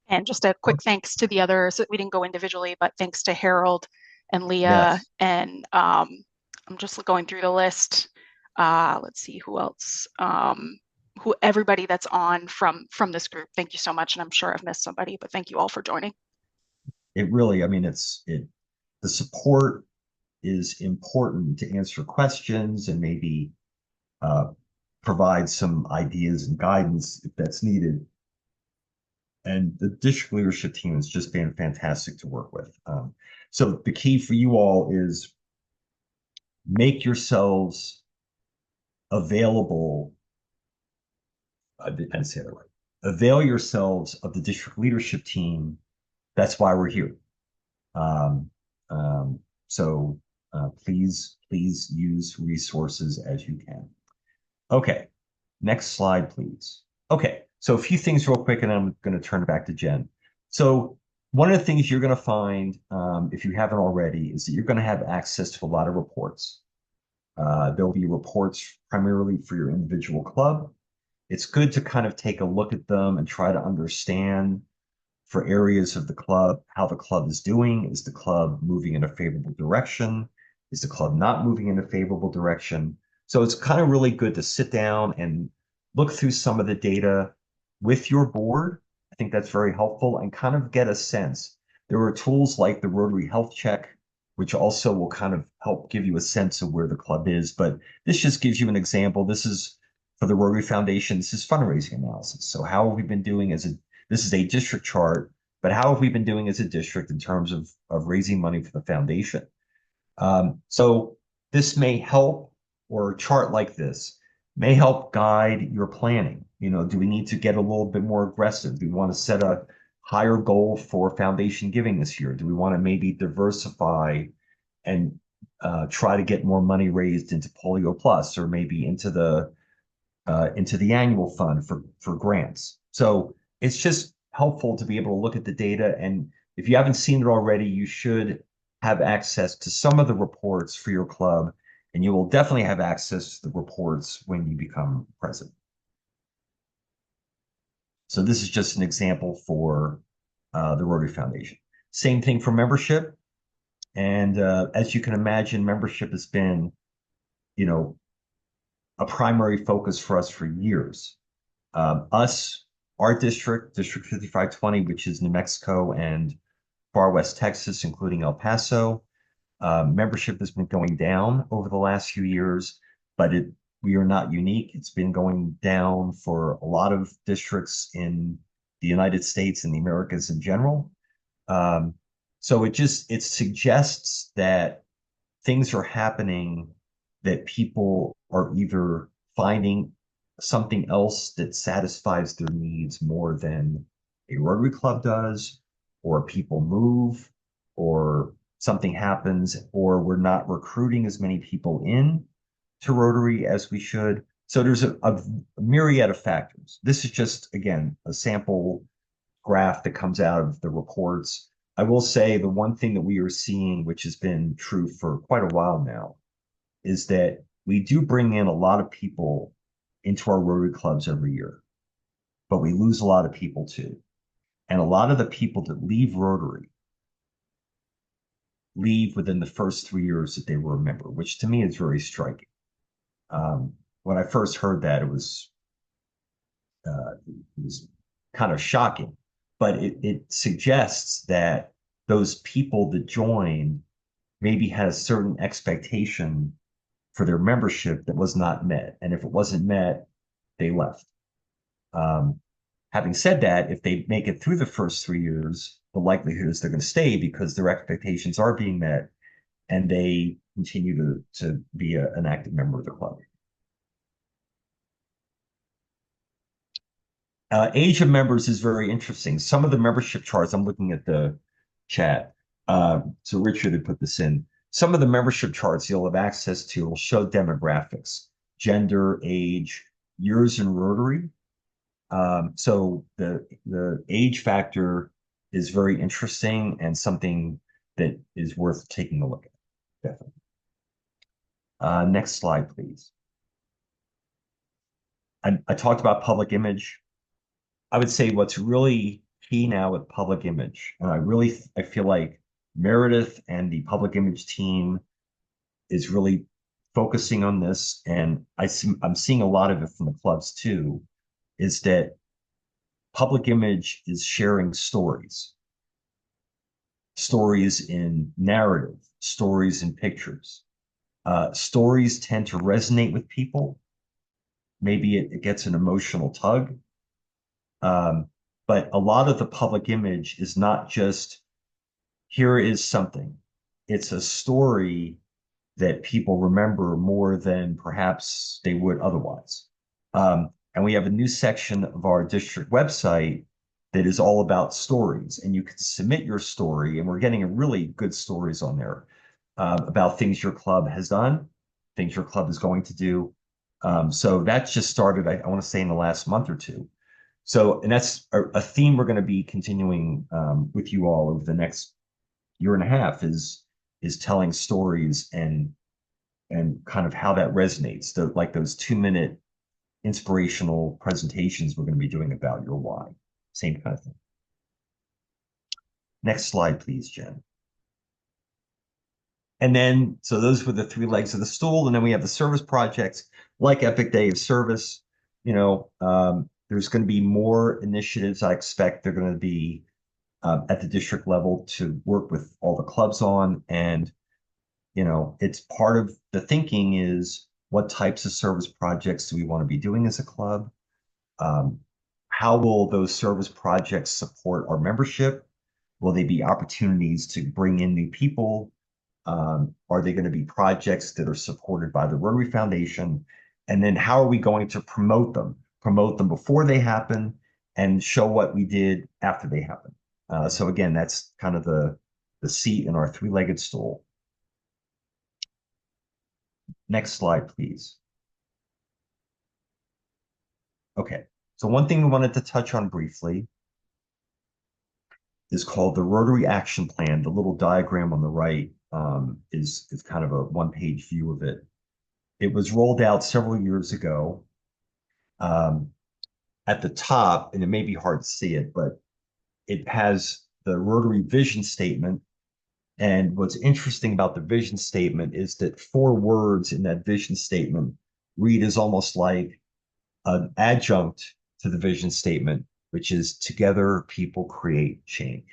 And just a quick thanks to the others. We didn't go individually, but thanks to Harold and Leah. Yes. And I'm just going through the list. Let's see who else. Everybody that's on from this group. Thank you so much. And I'm sure I've missed somebody, but thank you all for joining. It really, I mean, the the support is important to answer questions and maybe provide some ideas and guidance if that's needed. And the district leadership team has just been fantastic to work with. So the key for you all is make yourselves available. I didn't say that right. Avail yourselves of the district leadership team. That's why we're here. So please use resources as you can. Okay, next slide, please. Okay, so a few things real quick, and I'm going to turn it back to Jen. So one of the things you're going to find, if you haven't already, is that you're going to have access to a lot of reports. There'll be reports primarily for your individual club. It's good to kind of take a look at them and try to understand for areas of the club, how the club is doing. Is the club moving in a favorable direction? Is the club not moving in a favorable direction? So it's kind of really good to sit down and look through some of the data with your board. I think that's very helpful and kind of get a sense. There are tools like the Rotary Health Check, which also will kind of help give you a sense of where the club is. But this just gives you an example. This is for the Rotary Foundation. This is fundraising analysis. So how have we been doing this is a district chart, but how have we been doing as a district in terms of raising money for the foundation? So this may help, or a chart like this may help guide your planning. You know, do we need to get a little bit more aggressive? Do we want to set a higher goal for foundation giving this year? Do we want to maybe diversify and try to get more money raised into Polio Plus, or maybe into the annual fund for grants? So it's just helpful to be able to look at the data. And if you haven't seen it already, you should have access to some of the reports for your club, and you will definitely have access to the reports when you become president. So this is just an example for the Rotary Foundation. Same thing for membership. And as you can imagine, membership has been, you know, a primary focus for us for years. Our district, District 5520, which is New Mexico and far west Texas, including El Paso, membership has been going down over the last few years, but we are not unique. It's been going down for a lot of districts in the United States and the Americas in general. So it suggests that things are happening, that people are either finding something else that satisfies their needs more than a Rotary Club does, or people move, or something happens, or we're not recruiting as many people in to Rotary as we should. So there's a myriad of factors. This is just, again, a sample graph that comes out of the reports. I will say the one thing that we are seeing, which has been true for quite a while now, is that we do bring in a lot of people into our Rotary clubs every year, but we lose a lot of people too. And a lot of the people that leave Rotary leave within the first 3 years that they were a member, which to me is very striking. When I first heard that, it was kind of shocking, but it suggests that those people that joined maybe had a certain expectation for their membership that was not met. And if it wasn't met, they left. Having said that, if they make it through the first 3 years, the likelihood is they're going to stay because their expectations are being met and they continue to be an active member of the club. Age of members is very interesting. Some of the membership charts, I'm looking at the chat. So Richard had put this in. Some of the membership charts you'll have access to will show demographics, gender, age, years in Rotary. So the age factor is very interesting and something that is worth taking a look at, definitely. Next slide, please. I talked about public image. I would say what's really key now with public image, and I feel like Meredith and the public image team is really focusing on this, and I'm seeing a lot of it from the clubs too, is that public image is sharing stories. stories in narrative, stories in pictures. Stories tend to resonate with people. Maybe it gets an emotional tug. But a lot of the public image is not just here is something. It's a story that people remember more than perhaps they would otherwise. And we have a new section of our district website that is all about stories. And you can submit your story, and we're getting really good stories on there about things your club has done, things your club is going to do. So that's just started, I want to say, in the last month or two. So, and that's a theme we're going to be continuing with you all over the next year and a half is telling stories and kind of how that resonates. So, like those 2-minute inspirational presentations we're going to be doing about your why. Same kind of thing. Next slide, please, Jen. And then, so those were the 3 legs of the stool. And then we have the service projects like Epic Day of Service. There's going to be more initiatives. I expect they're going to be at the district level to work with all the clubs on. And, it's part of the thinking is what types of service projects do we want to be doing as a club? How will those service projects support our membership? Will they be opportunities to bring in new people? Are they going to be projects that are supported by the Rotary Foundation? And then how are we going to promote them? Promote them before they happen and show what we did after they happen. So again, that's kind of the seat in our 3-legged stool. Next slide, please. Okay, so one thing we wanted to touch on briefly is called the Rotary Action Plan. The little diagram on the right is kind of a 1-page view of it. It was rolled out several years ago. At the top, and it may be hard to see it, but it has the Rotary vision statement. And what's interesting about the vision statement is that 4 words in that vision statement read as almost like an adjunct to the vision statement, which is together people create change.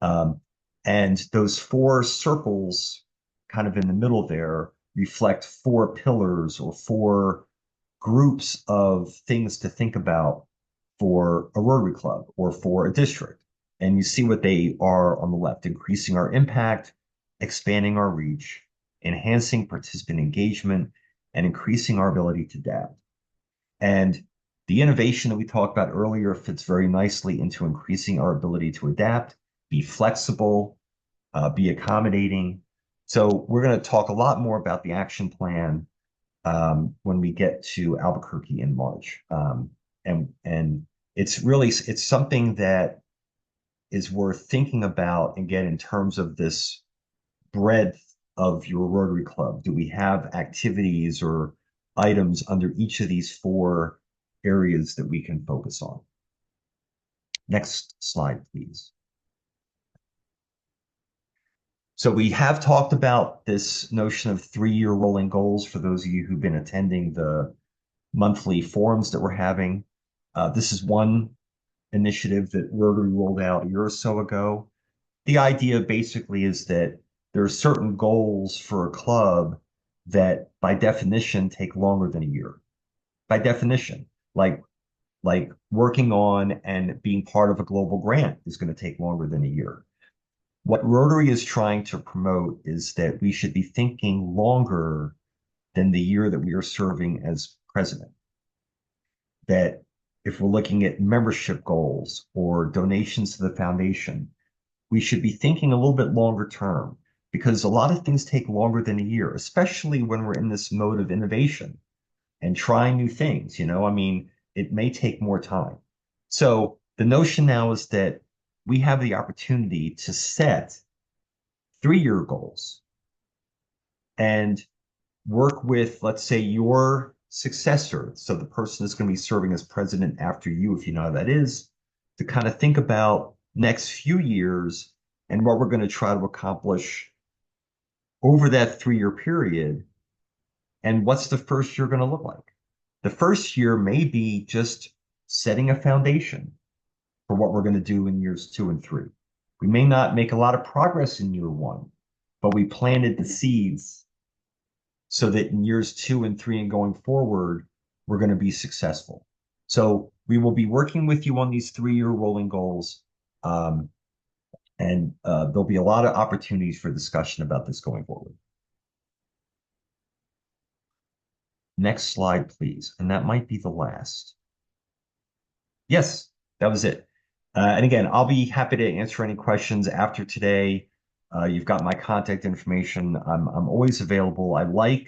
And those 4 circles kind of in the middle there reflect 4 pillars or 4 groups of things to think about for a Rotary Club or for a district. And you see what they are on the left: increasing our impact, expanding our reach, enhancing participant engagement, and increasing our ability to adapt. And the innovation that we talked about earlier fits very nicely into increasing our ability to adapt, be flexible, be accommodating. So we're going to talk a lot more about the action plan when we get to Albuquerque in March. And it's something that is worth thinking about, again, in terms of this breadth of your Rotary Club. Do we have activities or items under each of these 4 areas that we can focus on? Next slide, please. So we have talked about this notion of 3-year rolling goals for those of you who've been attending the monthly forums that we're having. This is one initiative that Rotary rolled out a year or so ago. The idea basically is that there are certain goals for a club that by definition take longer than a year. By definition, like working on and being part of a global grant is going to take longer than a year. What Rotary is trying to promote is that we should be thinking longer than the year that we are serving as president. That if we're looking at membership goals or donations to the foundation, we should be thinking a little bit longer term, because a lot of things take longer than a year, especially when we're in this mode of innovation and trying new things. It may take more time. So the notion now is that we have the opportunity to set 3-year goals and work with, let's say, your successor. So the person that's going to be serving as president after you, if you know how that is, to kind of think about next few years and what we're going to try to accomplish over that 3-year period. And what's the first year going to look like? The first year may be just setting a foundation for what we're going to do in years 2 and 3. We may not make a lot of progress in year one, but we planted the seeds so that in years 2 and 3 and going forward, we're going to be successful. So we will be working with you on these 3-year rolling goals. And there'll be a lot of opportunities for discussion about this going forward. Next slide, please. And that might be the last. Yes, that was it. And again, I'll be happy to answer any questions after today. You've got my contact information. I'm always available. I like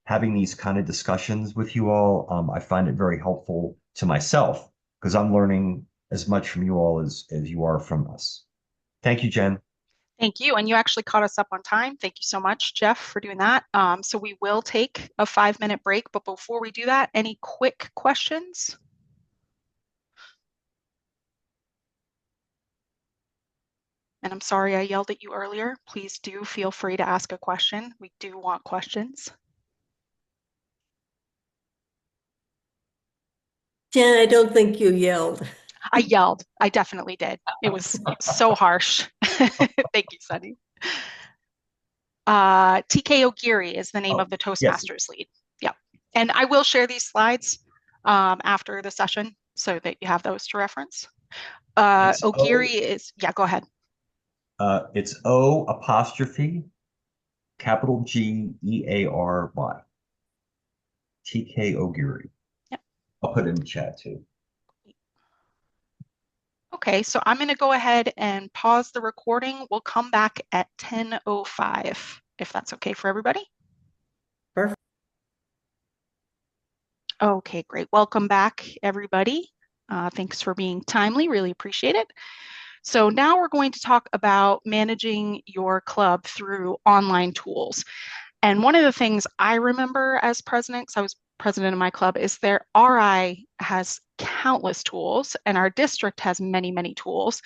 having these kind of discussions with you all. I find it very helpful to myself because I'm learning as much from you all as you are from us. Thank you, Jen. Thank you. And you actually caught us up on time. Thank you so much, Jeff, for doing that. So we will take a 5-minute break, but before we do that, any quick questions? And I'm sorry I yelled at you earlier. Please do feel free to ask a question. We do want questions. Jen, I don't think you yelled. I yelled. I definitely did. It was so harsh. Thank you, Sunny. TK O'Geary is the name of the Toastmasters lead. Yeah. And I will share these slides after the session so that you have those to reference. O'Geary is, yeah, go ahead. It's O'' capital Geary. TK O'Geary. Yep. I'll put it in the chat too. Okay, so I'm going to go ahead and pause the recording. We'll come back at 10:05, if that's okay for everybody. Perfect. Okay, great. Welcome back, everybody. Thanks for being timely. Really appreciate it. So now we're going to talk about managing your club through online tools. And one of the things I remember as president, because I was president of my club, is their RI has countless tools and our district has many, many tools.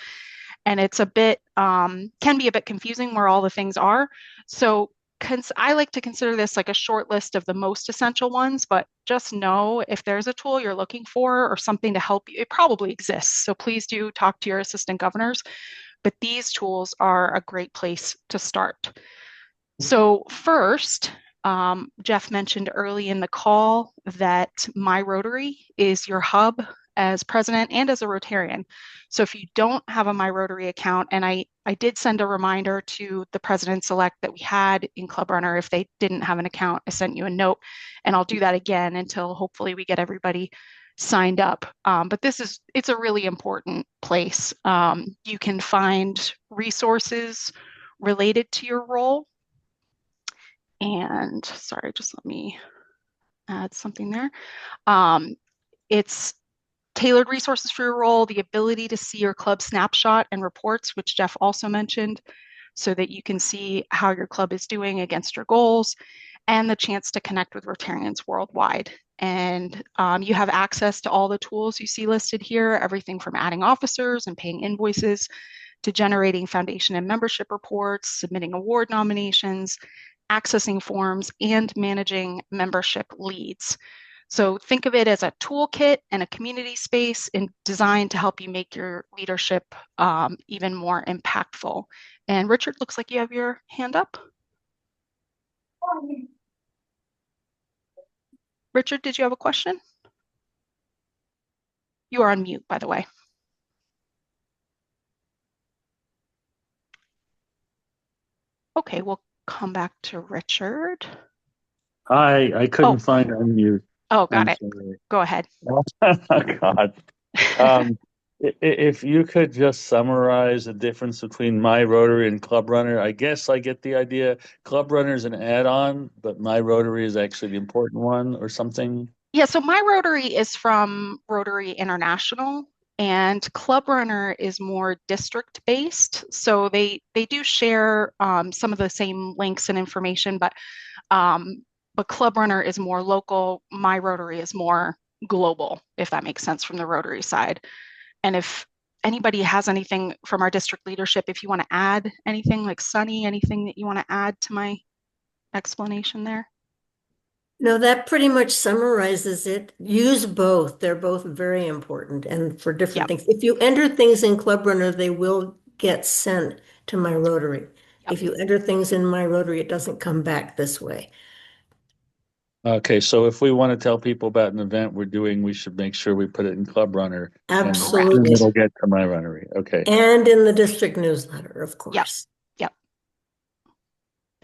And it's a bit, can be a bit confusing where all the things are. So I like to consider this like a short list of the most essential ones, but just know if there's a tool you're looking for or something to help you, it probably exists. So please do talk to your assistant governors, but these tools are a great place to start. So first, Jeff mentioned early in the call that My Rotary is your hub as president and as a Rotarian. So if you don't have a My Rotary account, and I did send a reminder to the presidents-elect that we had in Club Runner, if they didn't have an account, I sent you a note, and I'll do that again until hopefully we get everybody signed up. But it's a really important place. You can find resources related to your role. And sorry, just let me add something there. It's tailored resources for your role, the ability to see your club snapshot and reports, which Jeff also mentioned, so that you can see how your club is doing against your goals, and the chance to connect with Rotarians worldwide. And you have access to all the tools you see listed here, everything from adding officers and paying invoices to generating foundation and membership reports, submitting award nominations, accessing forms, and managing membership leads. So think of it as a toolkit and a community space designed to help you make your leadership even more impactful. And Richard, looks like you have your hand up. Richard, did you have a question? You are on mute, by the way. Okay, we'll come back to Richard. I couldn't find unmute. Oh, got it. Go ahead. Oh, God. If you could just summarize the difference between My Rotary and Club Runner, I guess I get the idea. Club Runner is an add-on, but My Rotary is actually the important one or something. Yeah, so My Rotary is from Rotary International, and Club Runner is more district-based. So they do share some of the same links and information, but Club Runner is more local. My Rotary is more global, if that makes sense from the Rotary side. And if anybody has anything from our district leadership, if you want to add anything, like Sunny, anything that you want to add to my explanation there? No, that pretty much summarizes it. Use both. They're both very important and for different things. If you enter things in Club Runner, they will gets sent to my Rotary. If you enter things in my Rotary, it doesn't come back this way. Okay, so if we want to tell people about an event we're doing, we should make sure we put it in Club Runner. Absolutely. And it'll get to my Runnery. Okay. And in the district newsletter, of Yep. course. Yep.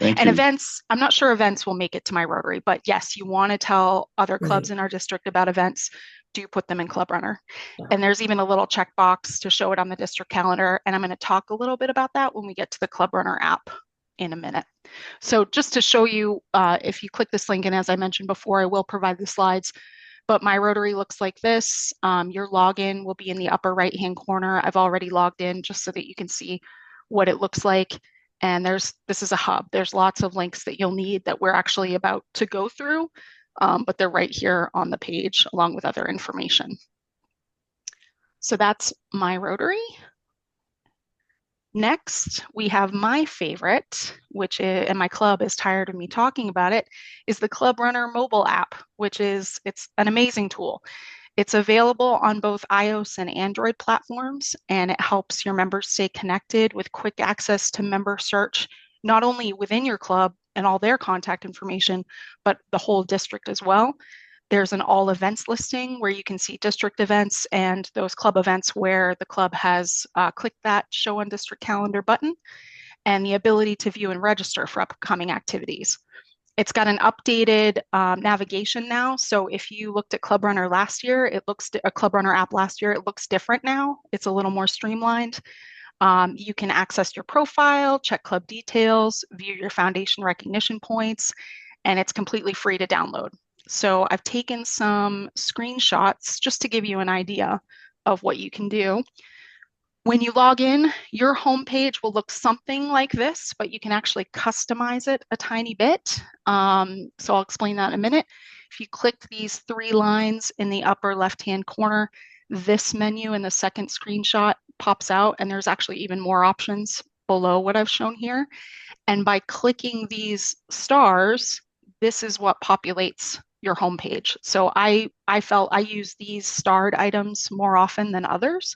Thank And you. events, I'm not sure events will make it to my Rotary, but yes, you want to tell other clubs Right. in our district about events, do put them in Club Runner. Yeah. And there's even a little checkbox to show it on the district calendar. And I'm going to talk a little bit about that when we get to the Club Runner app in a minute. So just to show you, if you click this link, and as I mentioned before, I will provide the slides, but my Rotary looks like this. Your login will be in the upper right-hand corner. I've already logged in just so that you can see what it looks like. And this is a hub. There's lots of links that you'll need that we're actually about to go through, but they're right here on the page along with other information. So that's my Rotary. Next, we have my favorite, which is, and my club is tired of me talking about it, is the Club Runner mobile app, it's an amazing tool. It's available on both iOS and Android platforms, and it helps your members stay connected with quick access to member search, not only within your club and all their contact information, but the whole district as well. There's an all events listing where you can see district events and those club events where the club has clicked that show on district calendar button, and the ability to view and register for upcoming activities. It's got an updated navigation now. So if you looked at Club Runner last year, a Club Runner app last year, it looks different now. It's a little more streamlined. You can access your profile, check club details, view your foundation recognition points, and it's completely free to download. So I've taken some screenshots just to give you an idea of what you can do. When you log in, your homepage will look something like this, but you can actually customize it a tiny bit. So I'll explain that in a minute. If you click these three lines in the upper left-hand corner, this menu in the second screenshot pops out, and there's actually even more options below what I've shown here. And by clicking these stars, this is what populates your homepage. So I felt I use these starred items more often than others.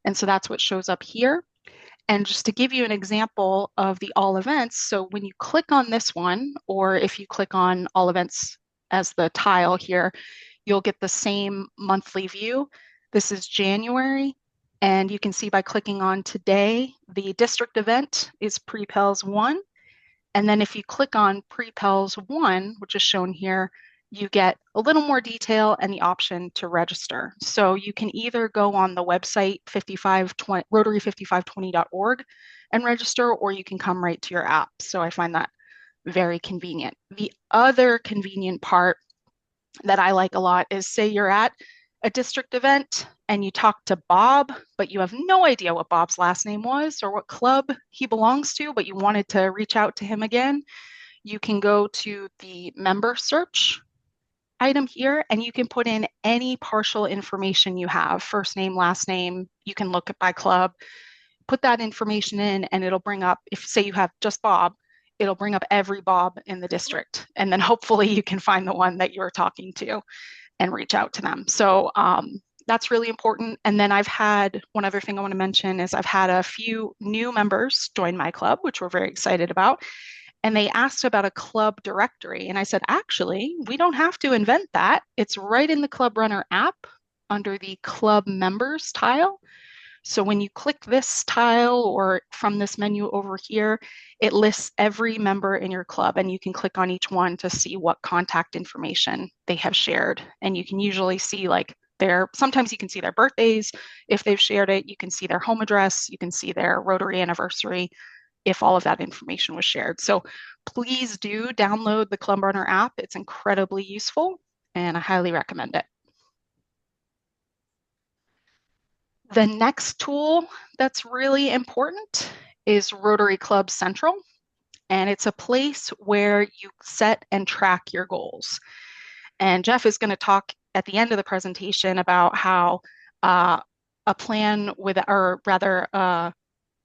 And so that's what shows up here. And just to give you an example of the all events, so when you click on this one, or if you click on all events as the tile here, you'll get the same monthly view. This is January, and you can see by clicking on today, the district event is Pre-PELS I. And then if you click on Pre-PELS I, which is shown here, you get a little more detail and the option to register. So you can either go on the website rotary5520.org and register, or you can come right to your app. So I find that very convenient. The other convenient part that I like a lot is, say you're at a district event and you talk to Bob, but you have no idea what Bob's last name was or what club he belongs to, but you wanted to reach out to him again. You can go to the member search item here, and you can put in any partial information you have, first name, last name. You can look at by club, put that information in, and it'll bring up, if say you have just Bob, it'll bring up every Bob in the district. And then hopefully you can find the one that you're talking to and reach out to them. So that's really important. And then I've had, one other thing I want to mention is I've had a few new members join my club, which we're very excited about. And they asked about a club directory. And I said, actually, we don't have to invent that. It's right in the Club Runner app under the club members tile. So when you click this tile or from this menu over here, it lists every member in your club, and you can click on each one to see what contact information they have shared. And you can usually see like sometimes you can see their birthdays. If they've shared it, you can see their home address, you can see their Rotary anniversary, if all of that information was shared. So please do download the Club Runner app. It's incredibly useful, and I highly recommend it. The next tool that's really important is Rotary Club Central, and it's a place where you set and track your goals. And Jeff is going to talk at the end of the presentation about how a plan with, or rather,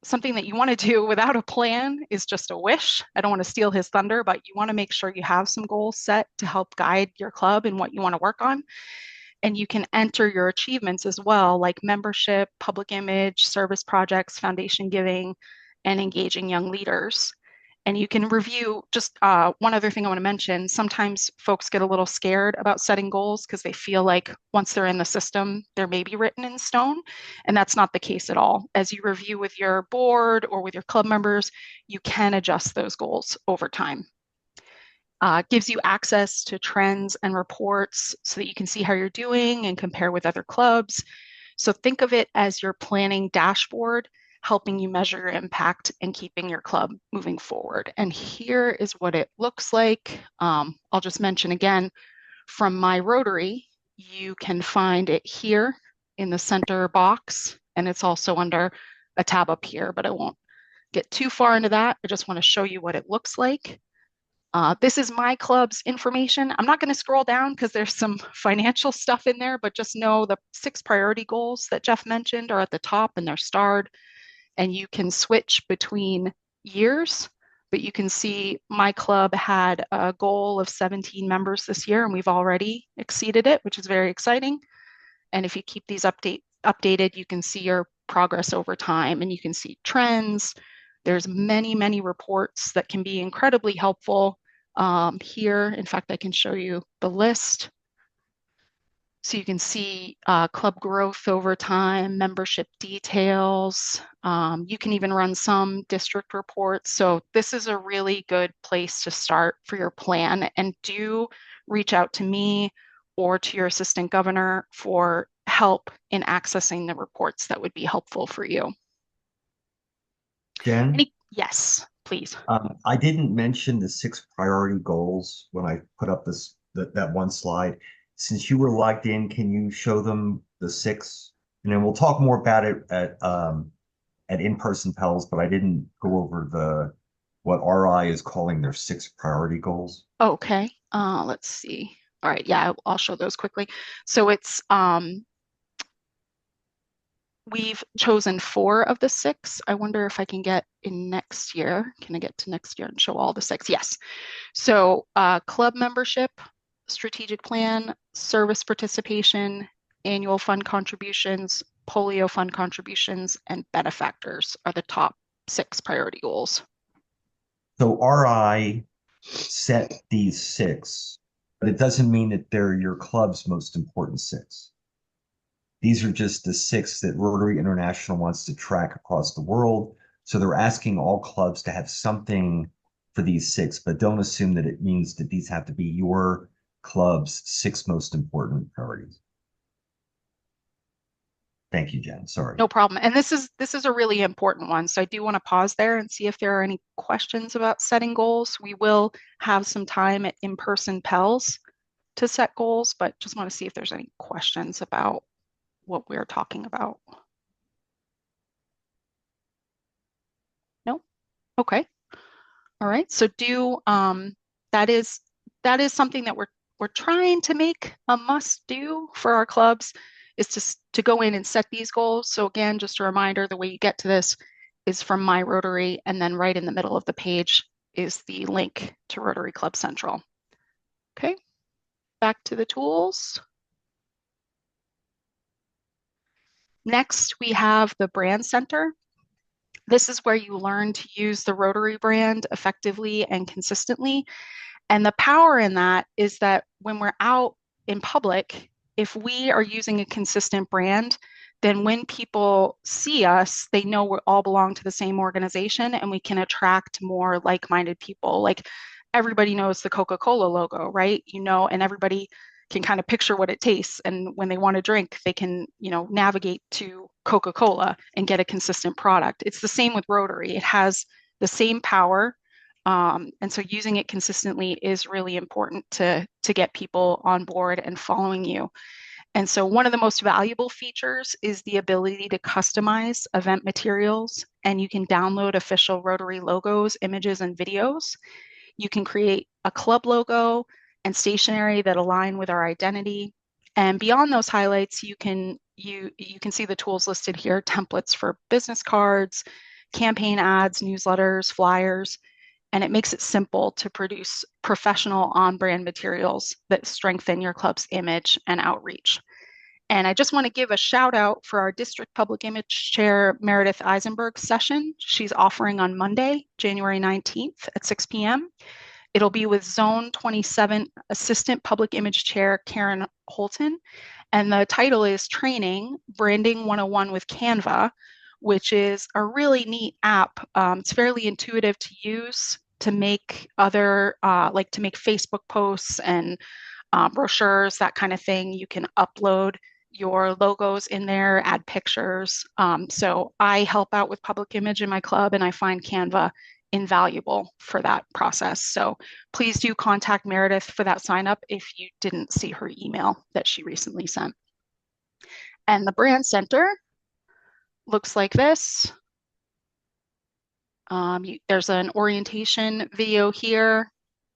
something that you want to do without a plan is just a wish. I don't want to steal his thunder, but you want to make sure you have some goals set to help guide your club and what you want to work on. And you can enter your achievements as well, like membership, public image, service projects, foundation giving, and engaging young leaders. And you can review just one other thing I want to mention. Sometimes folks get a little scared about setting goals because they feel like once they're in the system, they're maybe written in stone. And that's not the case at all. As you review with your board or with your club members, you can adjust those goals over time. Gives you access to trends and reports so that you can see how you're doing and compare with other clubs. So think of it as your planning dashboard, helping you measure your impact and keeping your club moving forward. And here is what it looks like. I'll just mention again, from my Rotary, you can find it here in the center box, and it's also under a tab up here, but I won't get too far into that. I just want to show you what it looks like. This is my club's information. I'm not going to scroll down because there's some financial stuff in there, but just know the 6 priority goals that Jeff mentioned are at the top and they're starred, and you can switch between years. But you can see my club had a goal of 17 members this year, and we've already exceeded it, which is very exciting. And if you keep these updated, you can see your progress over time, and you can see trends. There's many, many reports that can be incredibly helpful here. In fact, I can show you the list. So you can see club growth over time, membership details. You can even run some district reports. So this is a really good place to start for your plan. And do reach out to me or to your assistant governor for help in accessing the reports that would be helpful for you. Jen? Yes, please. I didn't mention the 6 priority goals when I put up that one slide. Since you were logged in, can you show them the 6? And then we'll talk more about it at in-person PELS, but I didn't go over what RI is calling their 6 priority goals. Okay, let's see. All right, yeah, I'll show those quickly. So it's we've chosen 4 of the 6. I wonder if I can get in next year. Can I get to next year and show all the 6? Yes. So club membership, strategic plan, service participation, annual fund contributions, polio fund contributions, and benefactors are the top 6 priority goals. So RI set these 6, but it doesn't mean that they're your club's most important 6. These are just the 6 that Rotary International wants to track across the world. So they're asking all clubs to have something for these 6, but don't assume that it means that these have to be your club's 6 most important priorities. Thank you, Jen. Sorry. No problem. And this is a really important one. So I do want to pause there and see if there are any questions about setting goals. We will have some time at in-person PELS to set goals, but just want to see if there's any questions about what we're talking about. No? Okay. All right. So that is something that we're trying to make a must do for our clubs, is to go in and set these goals. So again, just a reminder, the way you get to this is from My Rotary, and then right in the middle of the page is the link to Rotary Club Central. Okay, back to the tools. Next, we have the Brand Center. This is where you learn to use the Rotary brand effectively and consistently. And the power in that is that when we're out in public, if we are using a consistent brand, then when people see us, they know we all belong to the same organization, and we can attract more like-minded people. Like, everybody knows the Coca-Cola logo, right? And everybody can kind of picture what it tastes. And when they want to drink, they can, navigate to Coca-Cola and get a consistent product. It's the same with Rotary. It has the same power. And so using it consistently is really important to get people on board and following you. And so one of the most valuable features is the ability to customize event materials, and you can download official Rotary logos, images, and videos. You can create a club logo and stationery that align with our identity. And beyond those highlights, you can see the tools listed here: templates for business cards, campaign ads, newsletters, flyers. And it makes it simple to produce professional on-brand materials that strengthen your club's image and outreach. And I just want to give a shout out for our district public image chair, Meredith Eisenberg's session. She's offering on Monday, January 19th at 6 p.m. It'll be with Zone 27 Assistant Public Image Chair, Karen Holton. And the title is Training Branding 101 with Canva, which is a really neat app. It's fairly intuitive to use to make to make Facebook posts and brochures, that kind of thing. You can upload your logos in there, add pictures. So I help out with public image in my club, and I find Canva invaluable for that process. So please do contact Meredith for that sign up if you didn't see her email that she recently sent. And the brand center looks like this. There's an orientation video here,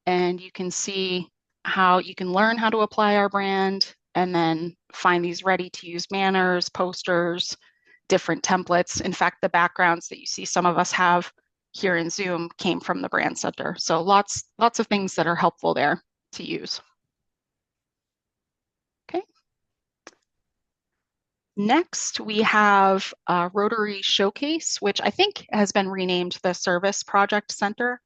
and you can see how you can learn how to apply our brand and then find these ready to use banners, posters, different templates. In fact, the backgrounds that you see some of us have here in Zoom came from the brand center. So lots of things that are helpful there to use. Okay. Next, we have a Rotary Showcase, which I think has been renamed the Service Project Center.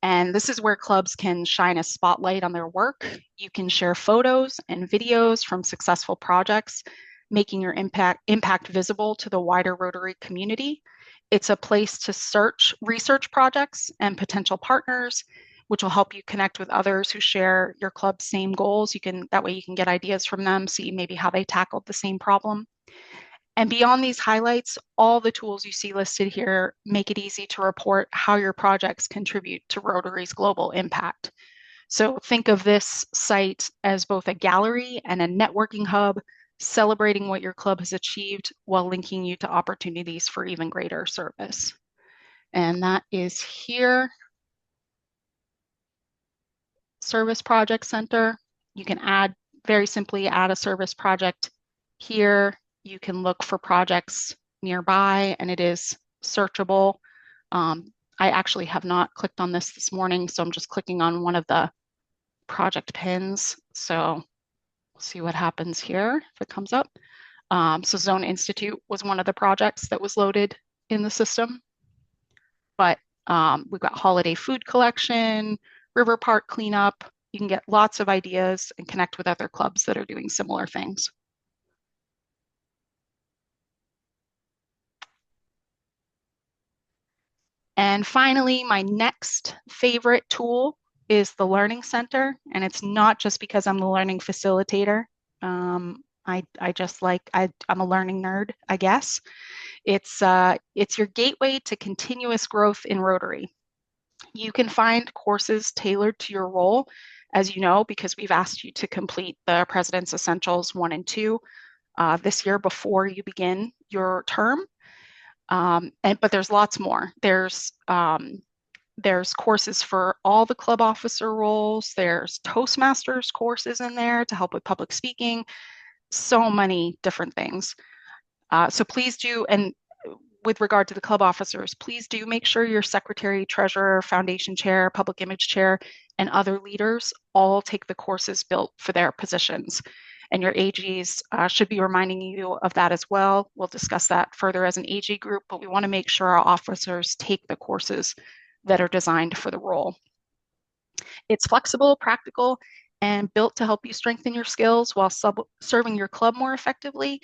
And this is where clubs can shine a spotlight on their work. You can share photos and videos from successful projects, making your impact visible to the wider Rotary community. It's a place to research projects and potential partners, which will help you connect with others who share your club's same goals. That way you can get ideas from them, see maybe how they tackled the same problem. And beyond these highlights, all the tools you see listed here make it easy to report how your projects contribute to Rotary's global impact. So think of this site as both a gallery and a networking hub, celebrating what your club has achieved while linking you to opportunities for even greater service. And that is here. Service Project Center. You can very simply add a service project here. You can look for projects nearby, and it is searchable. I actually have not clicked on this morning, so I'm just clicking on one of the project pins. So we'll see what happens here if it comes up. So Zone Institute was one of the projects that was loaded in the system. But we've got holiday food collection, river park cleanup. You can get lots of ideas and connect with other clubs that are doing similar things. And finally, my next favorite tool is the Learning Center. And it's not just because I'm the learning facilitator. I'm a learning nerd, I guess. It's your gateway to continuous growth in Rotary. You can find courses tailored to your role, as you know, because we've asked you to complete the President's Essentials 1 and 2 this year before you begin your term. But there's lots more. There's courses for all the club officer roles. There's Toastmasters courses in there to help with public speaking. So many different things. So please do, and with regard to the club officers, please do make sure your secretary, treasurer, foundation chair, public image chair, and other leaders all take the courses built for their positions. And your AGs should be reminding you of that as well. We'll discuss that further as an AG group, but we want to make sure our officers take the courses that are designed for the role. It's flexible, practical, and built to help you strengthen your skills while serving your club more effectively.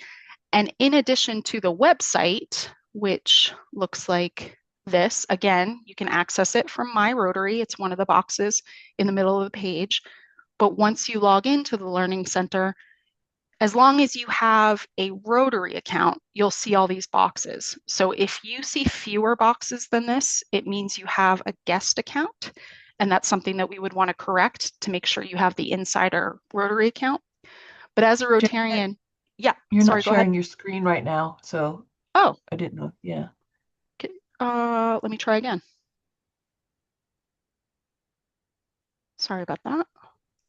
And in addition to the website, which looks like this, again, you can access it from My Rotary. It's one of the boxes in the middle of the page. But once you log into the Learning Center, as long as you have a Rotary account, you'll see all these boxes. So if you see fewer boxes than this, it means you have a guest account. And that's something that we would want to correct to make sure you have the insider Rotary account. But as a Rotarian, yeah. You're not sharing your screen right now, so I didn't know. Yeah. Okay. Let me try again. Sorry about that.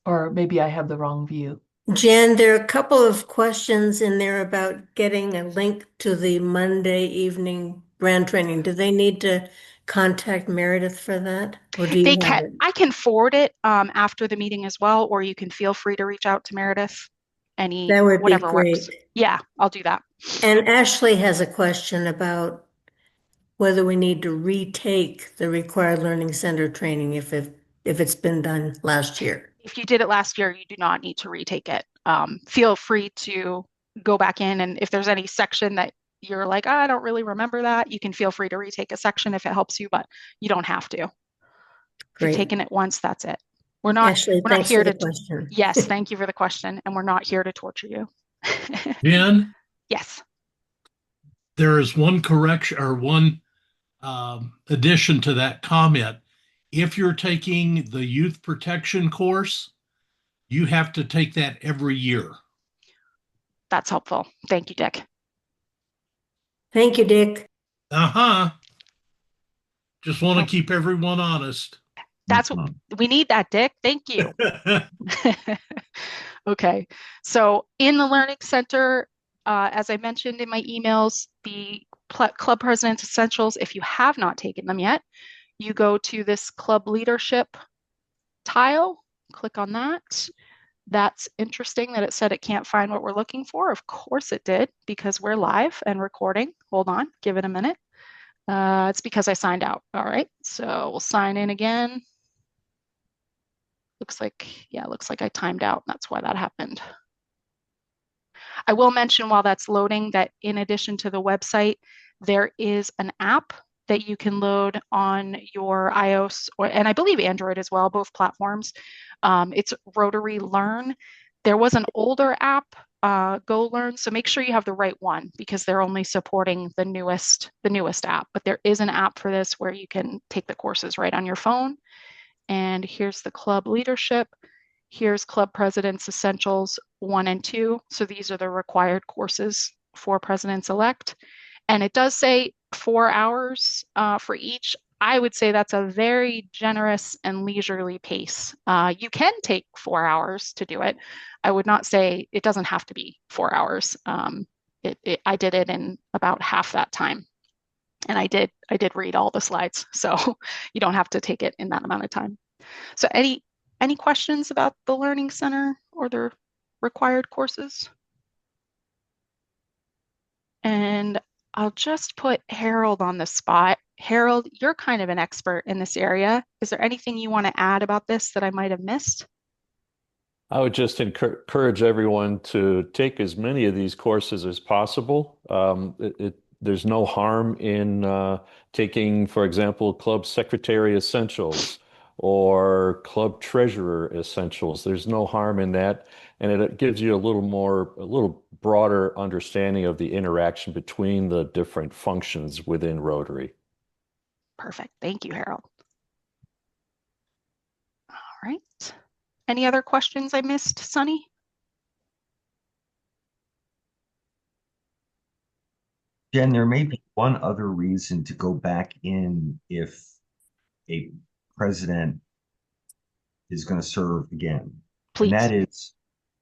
Or maybe I have the wrong view. Jen, there are a couple of questions in there about getting a link to the Monday evening brand training. Do they need to contact Meredith for that? Or do you have it? I can forward it after the meeting as well, or you can feel free to reach out to Meredith. any, That would be whatever works. great. Yeah, I'll do that. And Ashley has a question about whether we need to retake the required learning center training if it's been done last year. If you did it last year, you do not need to retake it. Feel free to go back in, and if there's any section that you're like, "Oh, I don't really remember that," you can feel free to retake a section if it helps you, but you don't have to. If you've Great. taken it once, that's it. Ashley, We're not thanks here for the to, question. yes, thank you for the question, and we're not here to torture you. Jen, Yes. there is one correction or one addition to that comment. If you're taking the youth protection course, you have to take that every year. That's helpful. Thank you, Dick. Thank you, Dick. Uh-huh. Just want to keep everyone honest. That's what we need, that, Dick. Thank you. Okay. So in the Learning Center, as I mentioned in my emails, the Club President's Essentials, if you have not taken them yet, you go to this Club Leadership tile, click on that. That's interesting that it said it can't find what we're looking for. Of course it did, because we're live and recording. Hold on, give it a minute. It's because I signed out. All right, so we'll sign in again. Looks like I timed out. That's why that happened. I will mention while that's loading that in addition to the website, there is an app that you can load on your iOS and I believe Android as well, both platforms. It's Rotary Learn. There was an older app, Go Learn, so make sure you have the right one because they're only supporting the newest app. But there is an app for this where you can take the courses right on your phone. And here's the club leadership. Here's Club President's Essentials 1 and 2. So these are the required courses for Presidents-elect. And it does say 4 hours for each. I would say that's a very generous and leisurely pace. You can take 4 hours to do it. I would not say it doesn't have to be 4 hours. I did it in about half that time. And I did read all the slides, so you don't have to take it in that amount of time. So any questions about the Learning Center or the required courses? And I'll just put Harold on the spot. Harold, you're kind of an expert in this area. Is there anything you want to add about this that I might have missed? I would just encourage everyone to take as many of these courses as possible. There's no harm in taking, for example, Club Secretary Essentials or Club Treasurer Essentials. There's no harm in that. And it gives you a little broader understanding of the interaction between the different functions within Rotary. Perfect. Thank you, Harold. All right. Any other questions I missed, Sunny? Jen, there may be one other reason to go back in if a president is going to serve again. Please. And that is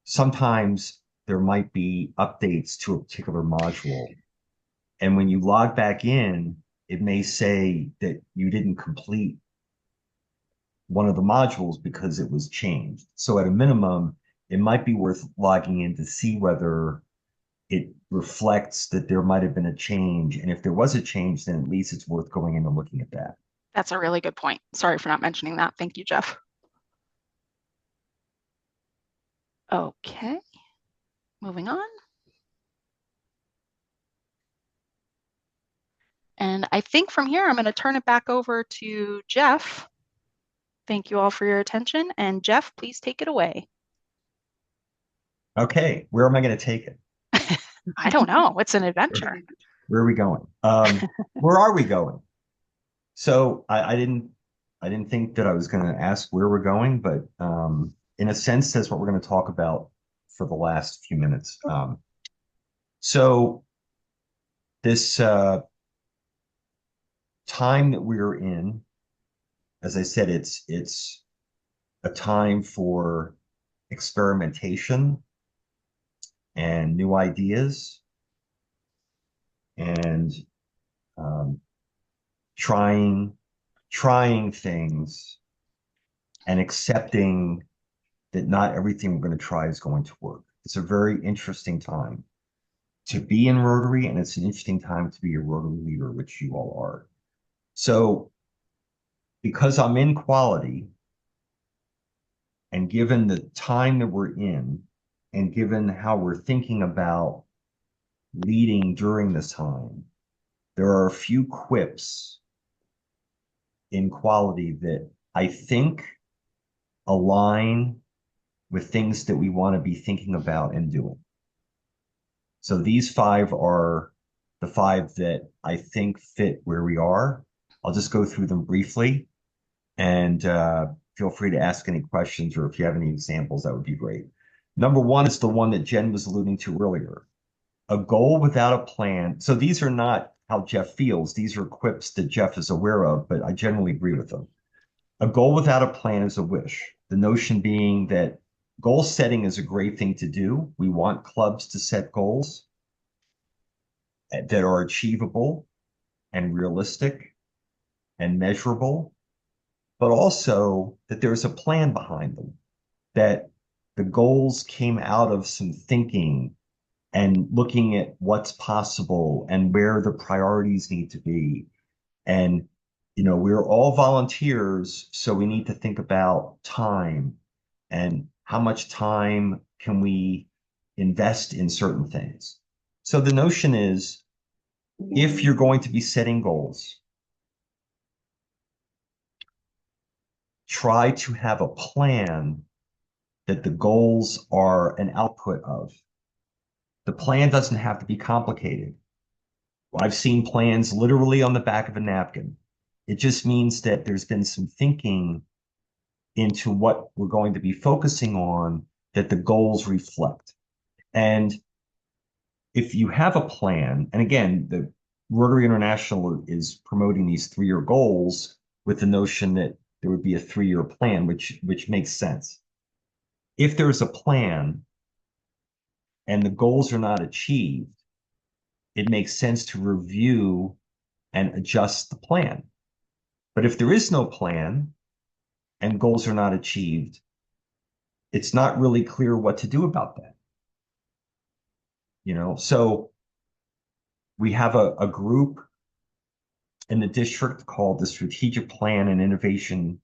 sometimes there might be updates to a particular module. And when you log back in, it may say that you didn't complete one of the modules because it was changed. So at a minimum, it might be worth logging in to see whether it reflects that there might have been a change. And if there was a change, then at least it's worth going in and looking at that. That's a really good point. Sorry for not mentioning that. Thank you, Jeff. Okay, moving on. And I think from here, I'm going to turn it back over to Jeff. Thank you all for your attention. And Jeff, please take it away. Okay, where am I going to take it? I don't know. It's an adventure. Where are we going? Where are we going? So I didn't think that I was going to ask where we're going, but in a sense, that's what we're going to talk about for the last few minutes. So this time that we're in, as I said, it's a time for experimentation and new ideas and trying things and accepting that not everything we're going to try is going to work. It's a very interesting time to be in Rotary, and it's an interesting time to be a Rotary leader, which you all are. So because I'm in quality, and given the time that we're in, and given how we're thinking about leading during this time, there are a few quips in quality that I think align with things that we want to be thinking about and doing. So these 5 are the 5 that I think fit where we are. I'll just go through them briefly, and feel free to ask any questions, or if you have any examples, that would be great. Number 1 is the one that Jen was alluding to earlier. A goal without a plan. So these are not how Jeff feels. These are quips that Jeff is aware of, but I generally agree with them. A goal without a plan is a wish. The notion being that goal setting is a great thing to do. We want clubs to set goals that are achievable and realistic and measurable, but also that there's a plan behind them, that the goals came out of some thinking and looking at what's possible and where the priorities need to be. And, we're all volunteers, so we need to think about time and how much time can we invest in certain things. So the notion is, if you're going to be setting goals, try to have a plan that the goals are an output of. The plan doesn't have to be complicated. I've seen plans literally on the back of a napkin. It just means that there's been some thinking into what we're going to be focusing on that the goals reflect. And if you have a plan, and again, the Rotary International is promoting these 3-year goals with the notion that there would be a 3-year plan, which makes sense. If there's a plan and the goals are not achieved, it makes sense to review and adjust the plan. But if there is no plan and goals are not achieved, it's not really clear what to do about that. So we have a group in the district called the Strategic Planning and Innovation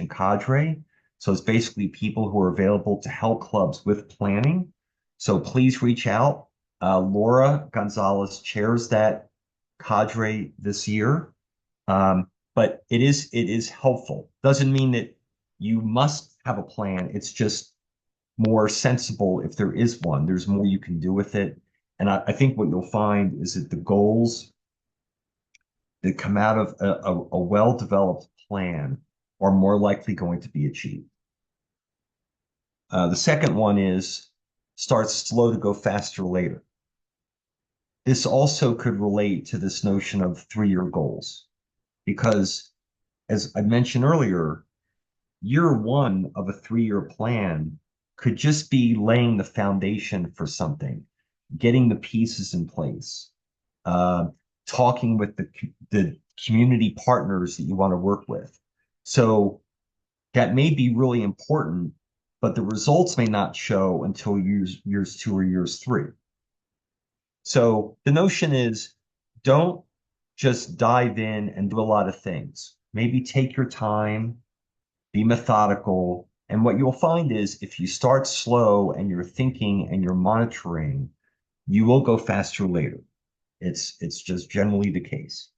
Cadre. So it's basically people who are available to help clubs with planning. So please reach out. Laura Gonzalez chairs that cadre this year. But it is helpful. Doesn't mean that you must have a plan. It's just more sensible if there is one. There's more you can do with it. And I think what you'll find is that the goals that come out of a well-developed plan are more likely going to be achieved. The second one is start slow to go faster later. This also could relate to this notion of 3-year goals, because as I mentioned earlier, year 1 of a 3-year plan could just be laying the foundation for something, getting the pieces in place, talking with the community partners that you want to work with. So that may be really important, but the results may not show until years 2 or years 3. So the notion is, don't just dive in and do a lot of things. Maybe take your time, be methodical. And what you'll find is, if you start slow and you're thinking and you're monitoring, you will go faster later. It's just generally the case.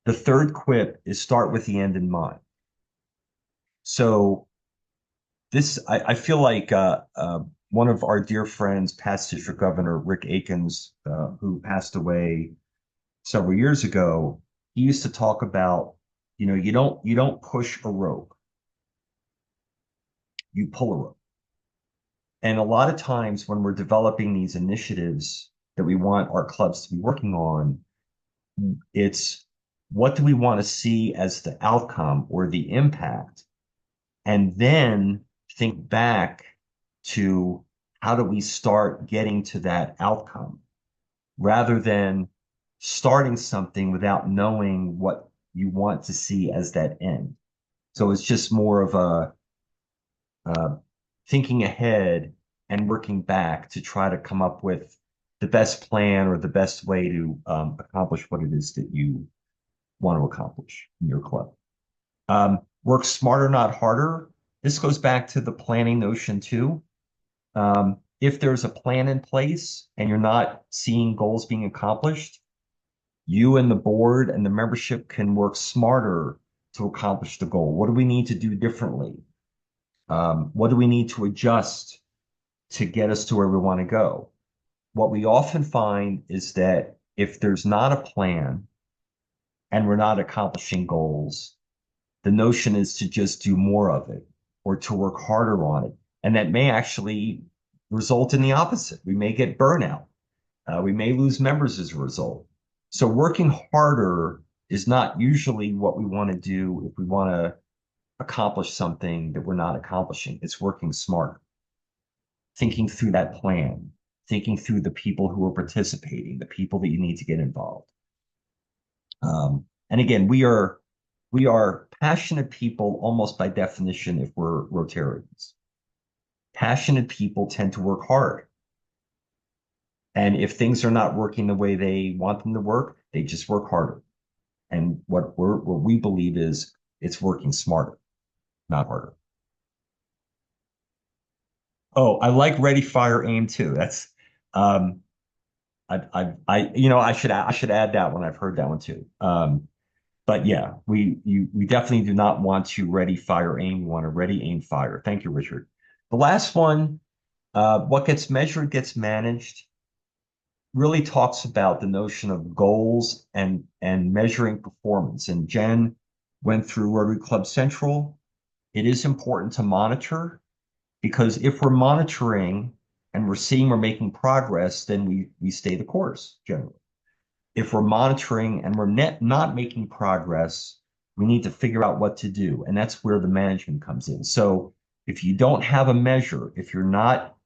The third quip is start with the end in mind. So this, I feel like one of our dear friends, past district governor Rick Akins, who passed away several years ago, he used to talk about, you don't push a rope, you pull a rope. And a lot of times when we're developing these initiatives that we want our clubs to be working on, it's what do we want to see as the outcome or the impact? And then think back to how do we start getting to that outcome, rather than starting something without knowing what you want to see as that end. So it's just more of a thinking ahead and working back to try to come up with the best plan or the best way to accomplish what it is that you want to accomplish in your club. Work smarter, not harder. This goes back to the planning notion too. If there's a plan in place and you're not seeing goals being accomplished, you and the board and the membership can work smarter to accomplish the goal. What do we need to do differently? What do we need to adjust to get us to where we want to go? What we often find is that if there's not a plan and we're not accomplishing goals, the notion is to just do more of it or to work harder on it. And that may actually result in the opposite. We may get burnout. We may lose members as a result. So working harder is not usually what we want to do if we want to accomplish something that we're not accomplishing. It's working smarter, thinking through that plan, thinking through the people who are participating, the people that you need to get involved. And again, we are passionate people almost by definition if we're Rotarians. Passionate people tend to work hard. And if things are not working the way they want them to work, they just work harder. And what we believe is it's working smarter, not harder. Oh, I like ready, fire, aim too. That's I should add that one. I've heard that one too. But yeah, we definitely do not want to ready, fire, aim. We want to ready, aim, fire. Thank you, Richard. The last one, what gets measured gets managed, really talks about the notion of goals and measuring performance. And Jen went through Rotary Club Central. It is important to monitor because if we're monitoring and we're seeing we're making progress, then we stay the course generally. If we're monitoring and we're not making progress, we need to figure out what to do. And that's where the management comes in. So if you don't have a measure, if you're not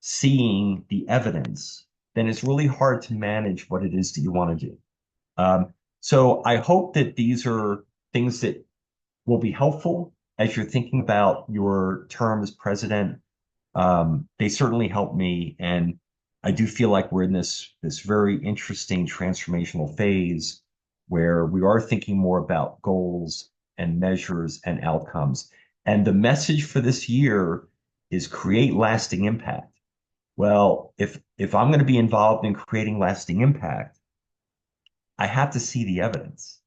seeing the evidence, then it's really hard to manage what it is that you want to do. So I hope that these are things that will be helpful as you're thinking about your term as president. They certainly help me, and I do feel like we're in this very interesting transformational phase where we are thinking more about goals and measures and outcomes. And the message for this year is create lasting impact. Well, if I'm going to be involved in creating lasting impact, I have to see the evidence.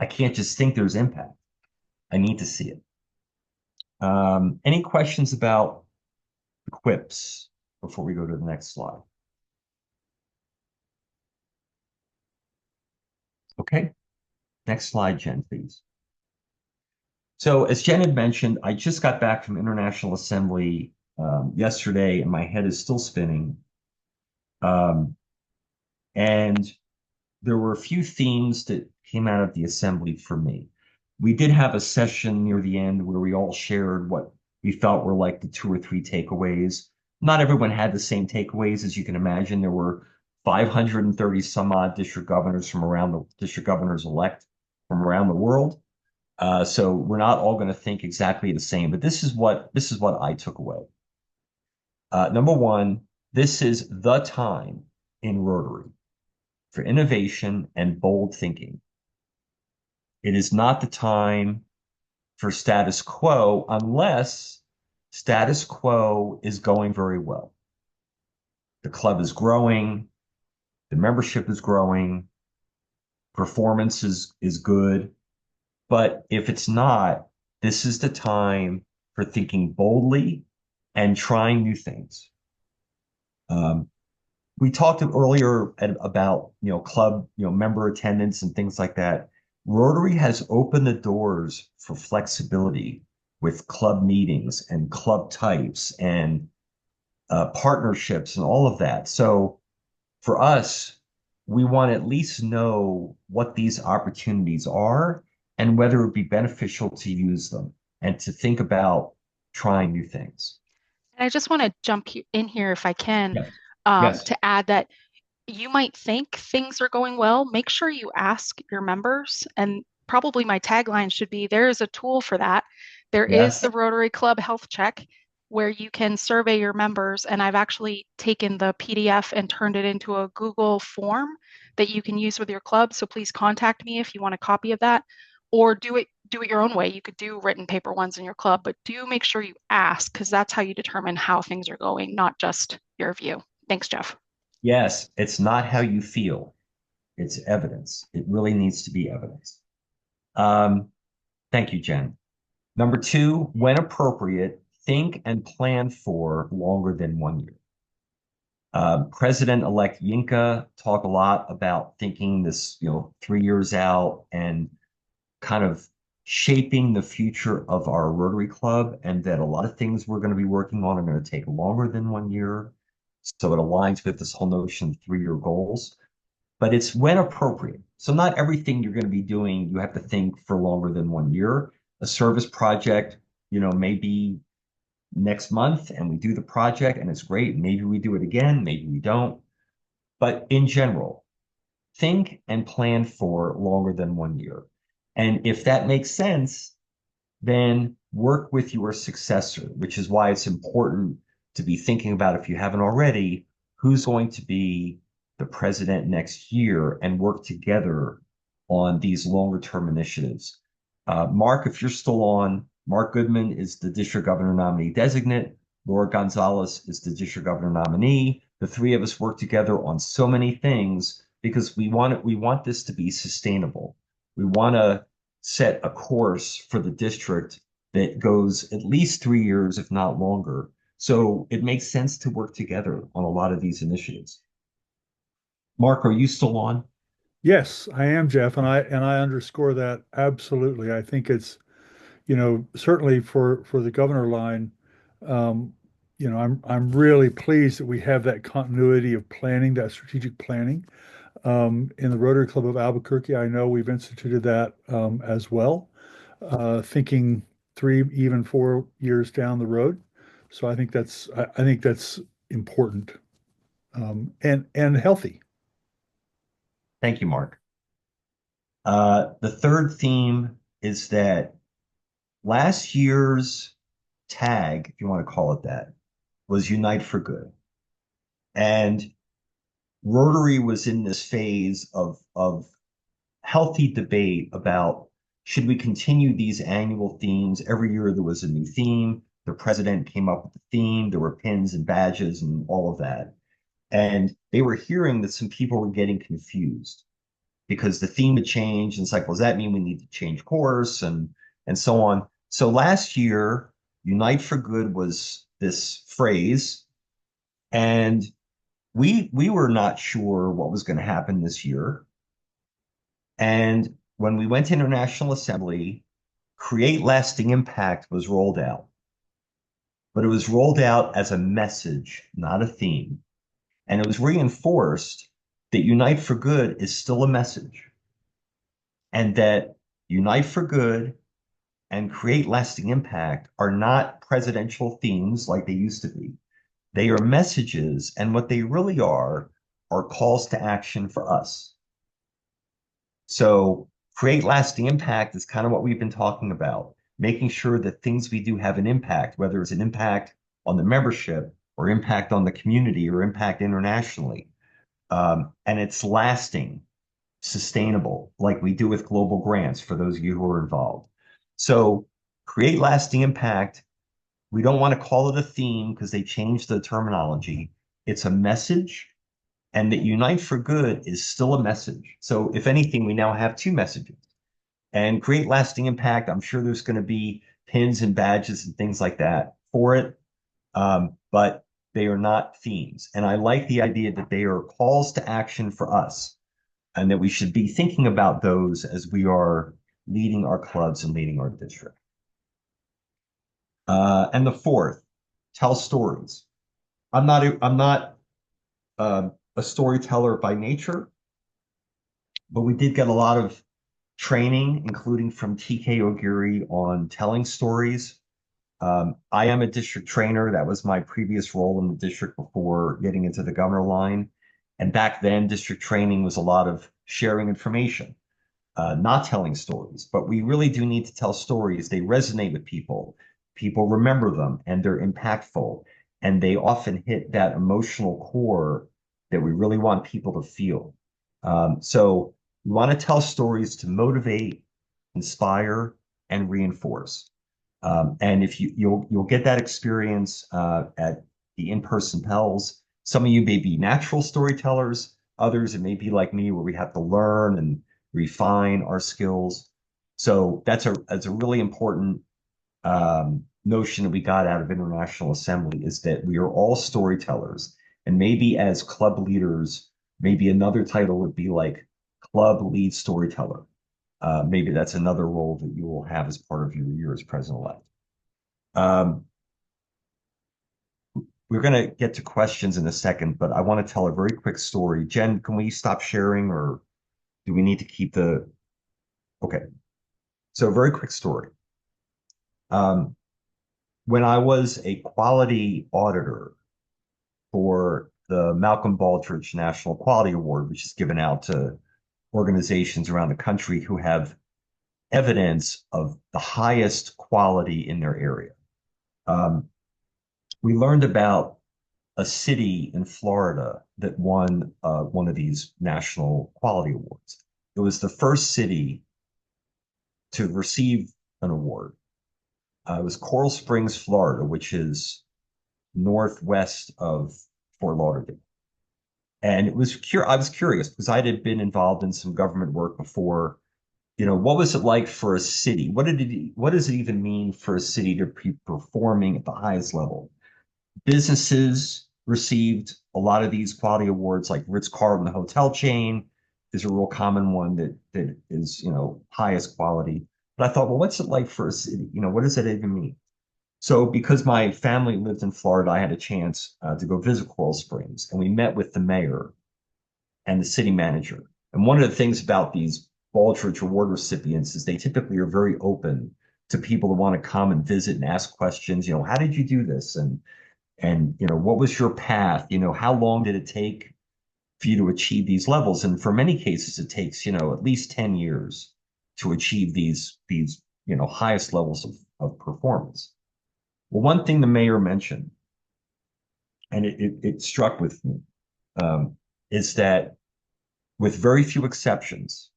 I can't just think there's impact. I need to see it. Any questions about the quips before we go to the next slide? Okay, next slide, Jen, please. So as Jen had mentioned, I just got back from International Assembly yesterday, and my head is still spinning. And there were a few themes that came out of the assembly for me. We did have a session near the end where we all shared what we felt were like the 2 or 3 takeaways. Not everyone had the same takeaways, as you can imagine. There were 530 some odd district governors from around the district governors elect from around the world. So we're not all going to think exactly the same, but this is what I took away. Number one, this is the time in Rotary for innovation and bold thinking. It is not the time for status quo unless status quo is going very well. The club is growing, the membership is growing, performance is good. But if it's not, this is the time for thinking boldly and trying new things. We talked earlier about club member attendance and things like that. Rotary has opened the doors for flexibility with club meetings and club types and partnerships and all of that. So for us, we want to at least know what these opportunities are and whether it would be beneficial to use them and to think about trying new things. And I just want to jump in here if I can, Yes. Yes. to add that you might think things are going well. Make sure you ask your members, and probably my tagline should be, there is a tool for that. There is Yes. the Rotary Club Health Check where you can survey your members. And I've actually taken the PDF and turned it into a Google form that you can use with your club. So please contact me if you want a copy of that, or do it your own way. You could do written paper ones in your club, but do make sure you ask, because that's how you determine how things are going, not just your view. Thanks, Jeff. Yes, it's not how you feel. It's evidence. It really needs to be evidence. Thank you, Jen. Number two, when appropriate, think and plan for longer than 1 year. President-elect Yinka talked a lot about thinking this, 3 years out and kind of shaping the future of our Rotary Club, and that a lot of things we're going to be working on are going to take longer than 1 year. So it aligns with this whole notion of 3-year goals, but it's when appropriate. So not everything you're going to be doing, you have to think for longer than 1 year. A service project, maybe next month and we do the project and it's great. Maybe we do it again, maybe we don't. But in general, think and plan for longer than 1 year. And if that makes sense, then work with your successor, which is why it's important to be thinking about, if you haven't already, who's going to be the president next year, and work together on these longer term initiatives. Mark, if you're still on, Mark Goodman is the district governor nominee designate. Laura Gonzalez is the district governor nominee. The three of us work together on so many things because we want this to be sustainable. We want to set a course for the district that goes at least 3 years, if not longer. So it makes sense to work together on a lot of these initiatives. Mark, are you still on? Yes, I am, Jeff, and I underscore that absolutely. I think it's, certainly for the governor line, um, I'm really pleased that we have that continuity of planning, that strategic planning. In the Rotary Club of Albuquerque, I know we've instituted that as well, thinking 3, even 4 years down the road. So I think that's important and healthy. Thank you, Mark. The third theme is that last year's tag, if you want to call it that, was Unite for Good. And Rotary was in this phase of healthy debate about, should we continue these annual themes? Every year there was a new theme. The president came up with the theme. There were pins and badges and all of that. And they were hearing that some people were getting confused because the theme had changed. And it's like, well, does that mean we need to change course and so on? So last year, Unite for Good was this phrase. And we were not sure what was going to happen this year. And when we went to International Assembly, Create Lasting Impact was rolled out. But it was rolled out as a message, not a theme. And it was reinforced that Unite for Good is still a message. And that Unite for Good and Create Lasting Impact are not presidential themes like they used to be. They are messages, and what they really are calls to action for us. So Create Lasting Impact is kind of what we've been talking about, making sure that things we do have an impact, whether it's an impact on the membership or impact on the community or impact internationally. And it's lasting, sustainable, like we do with global grants for those of you who are involved. So Create Lasting Impact, we don't want to call it a theme because they changed the terminology. It's a message, and that Unite for Good is still a message. So if anything, we now have two messages. And Create Lasting Impact, I'm sure there's going to be pins and badges and things like that for it, but they are not themes. And I like the idea that they are calls to action for us, and that we should be thinking about those as we are leading our clubs and leading our district. And the fourth, tell stories. I'm not a storyteller by nature, but we did get a lot of training, including from TK O'Geary, on telling stories. I am a district trainer. That was my previous role in the district before getting into the governor line. And back then, district training was a lot of sharing information. not telling stories, but we really do need to tell stories. They resonate with people. People remember them and they're impactful. And they often hit that emotional core that we really want people to feel. So we want to tell stories to motivate, inspire, and reinforce. And if you'll get that experience at the in-person PELS. Some of you may be natural storytellers. Others, it may be like me, where we have to learn and refine our skills. So that's a really important notion that we got out of International Assembly, is that we are all storytellers. And maybe as club leaders, maybe another title would be like club lead storyteller. Maybe that's another role that you will have as part of your year as president-elect. We're going to get to questions in a second, but I want to tell a very quick story. Jen, can we stop sharing, or do we need to keep the... Okay. So a very quick story. When I was a quality auditor for the Malcolm Baldrige National Quality Award, which is given out to organizations around the country who have evidence of the highest quality in their area. We learned about a city in Florida that won one of these national quality awards. It was the first city to receive an award. It was Coral Springs, Florida, which is northwest of Fort Lauderdale. And I was curious because I had been involved in some government work before. What was it like for a city? What does it even mean for a city to be performing at the highest level? Businesses received a lot of these quality awards, like Ritz-Carlton hotel chain is a real common one that is, highest quality. But I thought, well, what's it like for a city? What does that even mean? So because my family lived in Florida, I had a chance to go visit Coral Springs, and we met with the mayor and the city manager. And one of the things about these Baldrige Award recipients is they typically are very open to people who want to come and visit and ask questions. How did you do this? And what was your path? How long did it take for you to achieve these levels? And for many cases, it takes at least 10 years to achieve these highest levels of performance. Well, one thing the mayor mentioned, and it struck with me, is that with very few exceptions,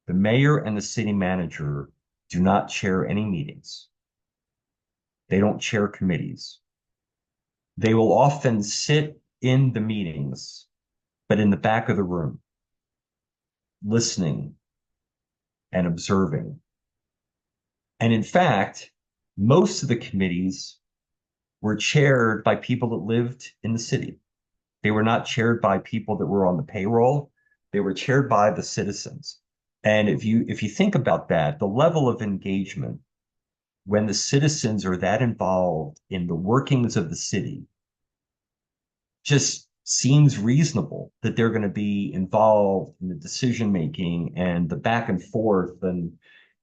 the mayor and the city manager do not chair any meetings. They don't chair committees. They will often sit in the meetings, but in the back of the room, listening and observing. And in fact, most of the committees were chaired by people that lived in the city. They were not chaired by people that were on the payroll. They were chaired by the citizens. And if you think about that, the level of engagement when the citizens are that involved in the workings of the city just seems reasonable that they're going to be involved in the decision making and the back and forth and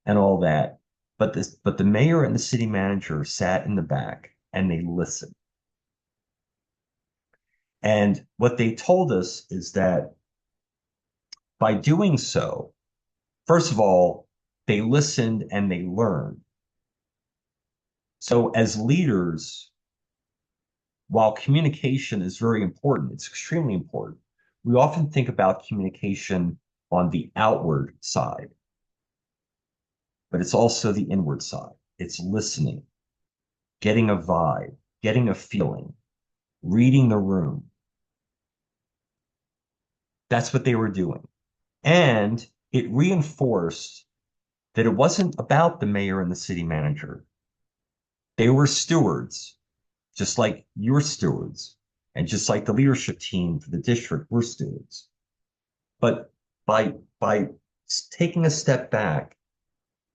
all that. But the mayor and the city manager sat in the back and they listened. And what they told us is that by doing so, first of all, they listened and they learned. So as leaders, while communication is very important, it's extremely important, we often think about communication on the outward side, but it's also the inward side. It's listening, getting a vibe, getting a feeling, reading the room. That's what they were doing. And it reinforced that it wasn't about the mayor and the city manager. They were stewards, just like you're stewards, and just like the leadership team for the district were stewards. But by taking a step back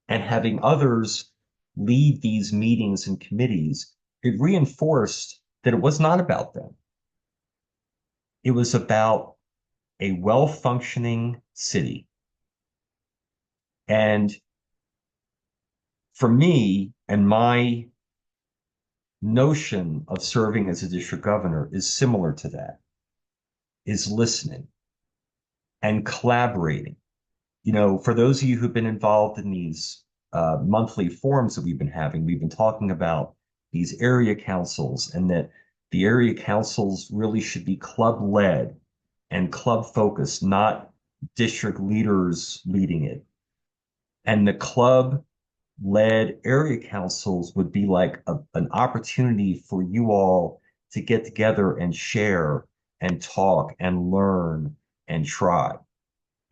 and having others lead these meetings and committees, it reinforced that it was not about them. It was about a well-functioning city. And for me and my notion of serving as a district governor is similar to that, is listening and collaborating For those of you who've been involved in these monthly forums that we've been having, we've been talking about these area councils and that the area councils really should be club led and club focused, not district leaders leading it. And the club led area councils would be like an opportunity for you all to get together and share and talk and learn and try.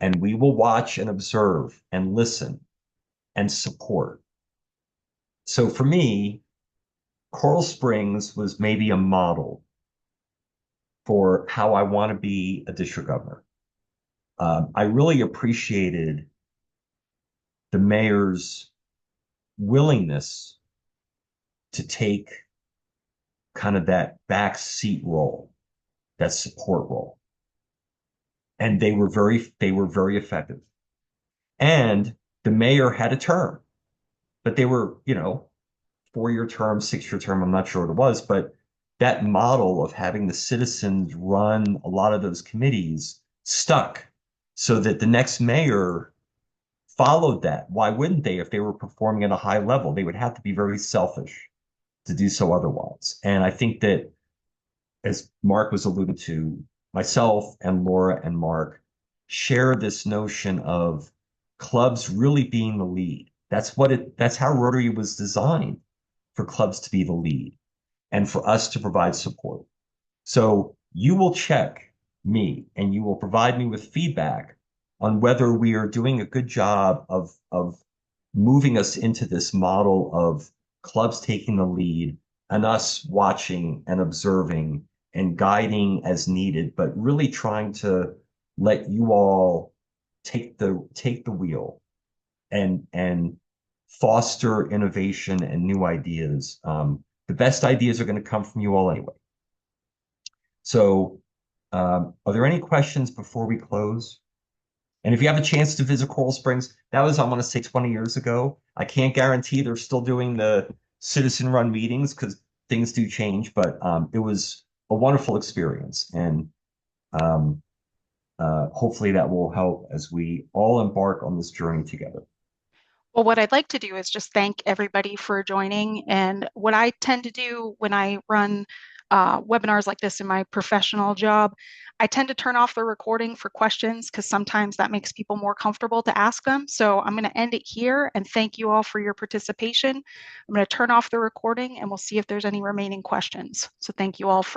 And we will watch and observe and listen and support. So for me, Coral Springs was maybe a model for how I want to be a district governor. I really appreciated the mayor's willingness to take kind of that back seat role, that support role. And they were very effective. And the mayor had a term, but they were, 4-year term, 6-year term, I'm not sure what it was, but that model of having the citizens run a lot of those committees stuck so that the next mayor followed that. Why wouldn't they if they were performing at a high level? They would have to be very selfish to do so otherwise. And I think that, as Mark was alluded to, myself and Laura and Mark share this notion of clubs really being the lead. That's how Rotary was designed, for clubs to be the lead and for us to provide support. So you will check me and you will provide me with feedback on whether we are doing a good job of moving us into this model of clubs taking the lead and us watching and observing and guiding as needed, but really trying to let you all take the wheel and foster innovation and new ideas. The best ideas are going to come from you all anyway. So, are there any questions before we close? And if you have a chance to visit Coral Springs, that was, I want to say, 20 years ago. I can't guarantee they're still doing the citizen-run meetings because things do change, but it was a wonderful experience. And hopefully that will help as we all embark on this journey together. Well, what I'd like to do is just thank everybody for joining. And what I tend to do when I run webinars like this in my professional job, I tend to turn off the recording for questions because sometimes that makes people more comfortable to ask them. So I'm going to end it here and thank you all for your participation. I'm going to turn off the recording and we'll see if there's any remaining questions. So thank you all for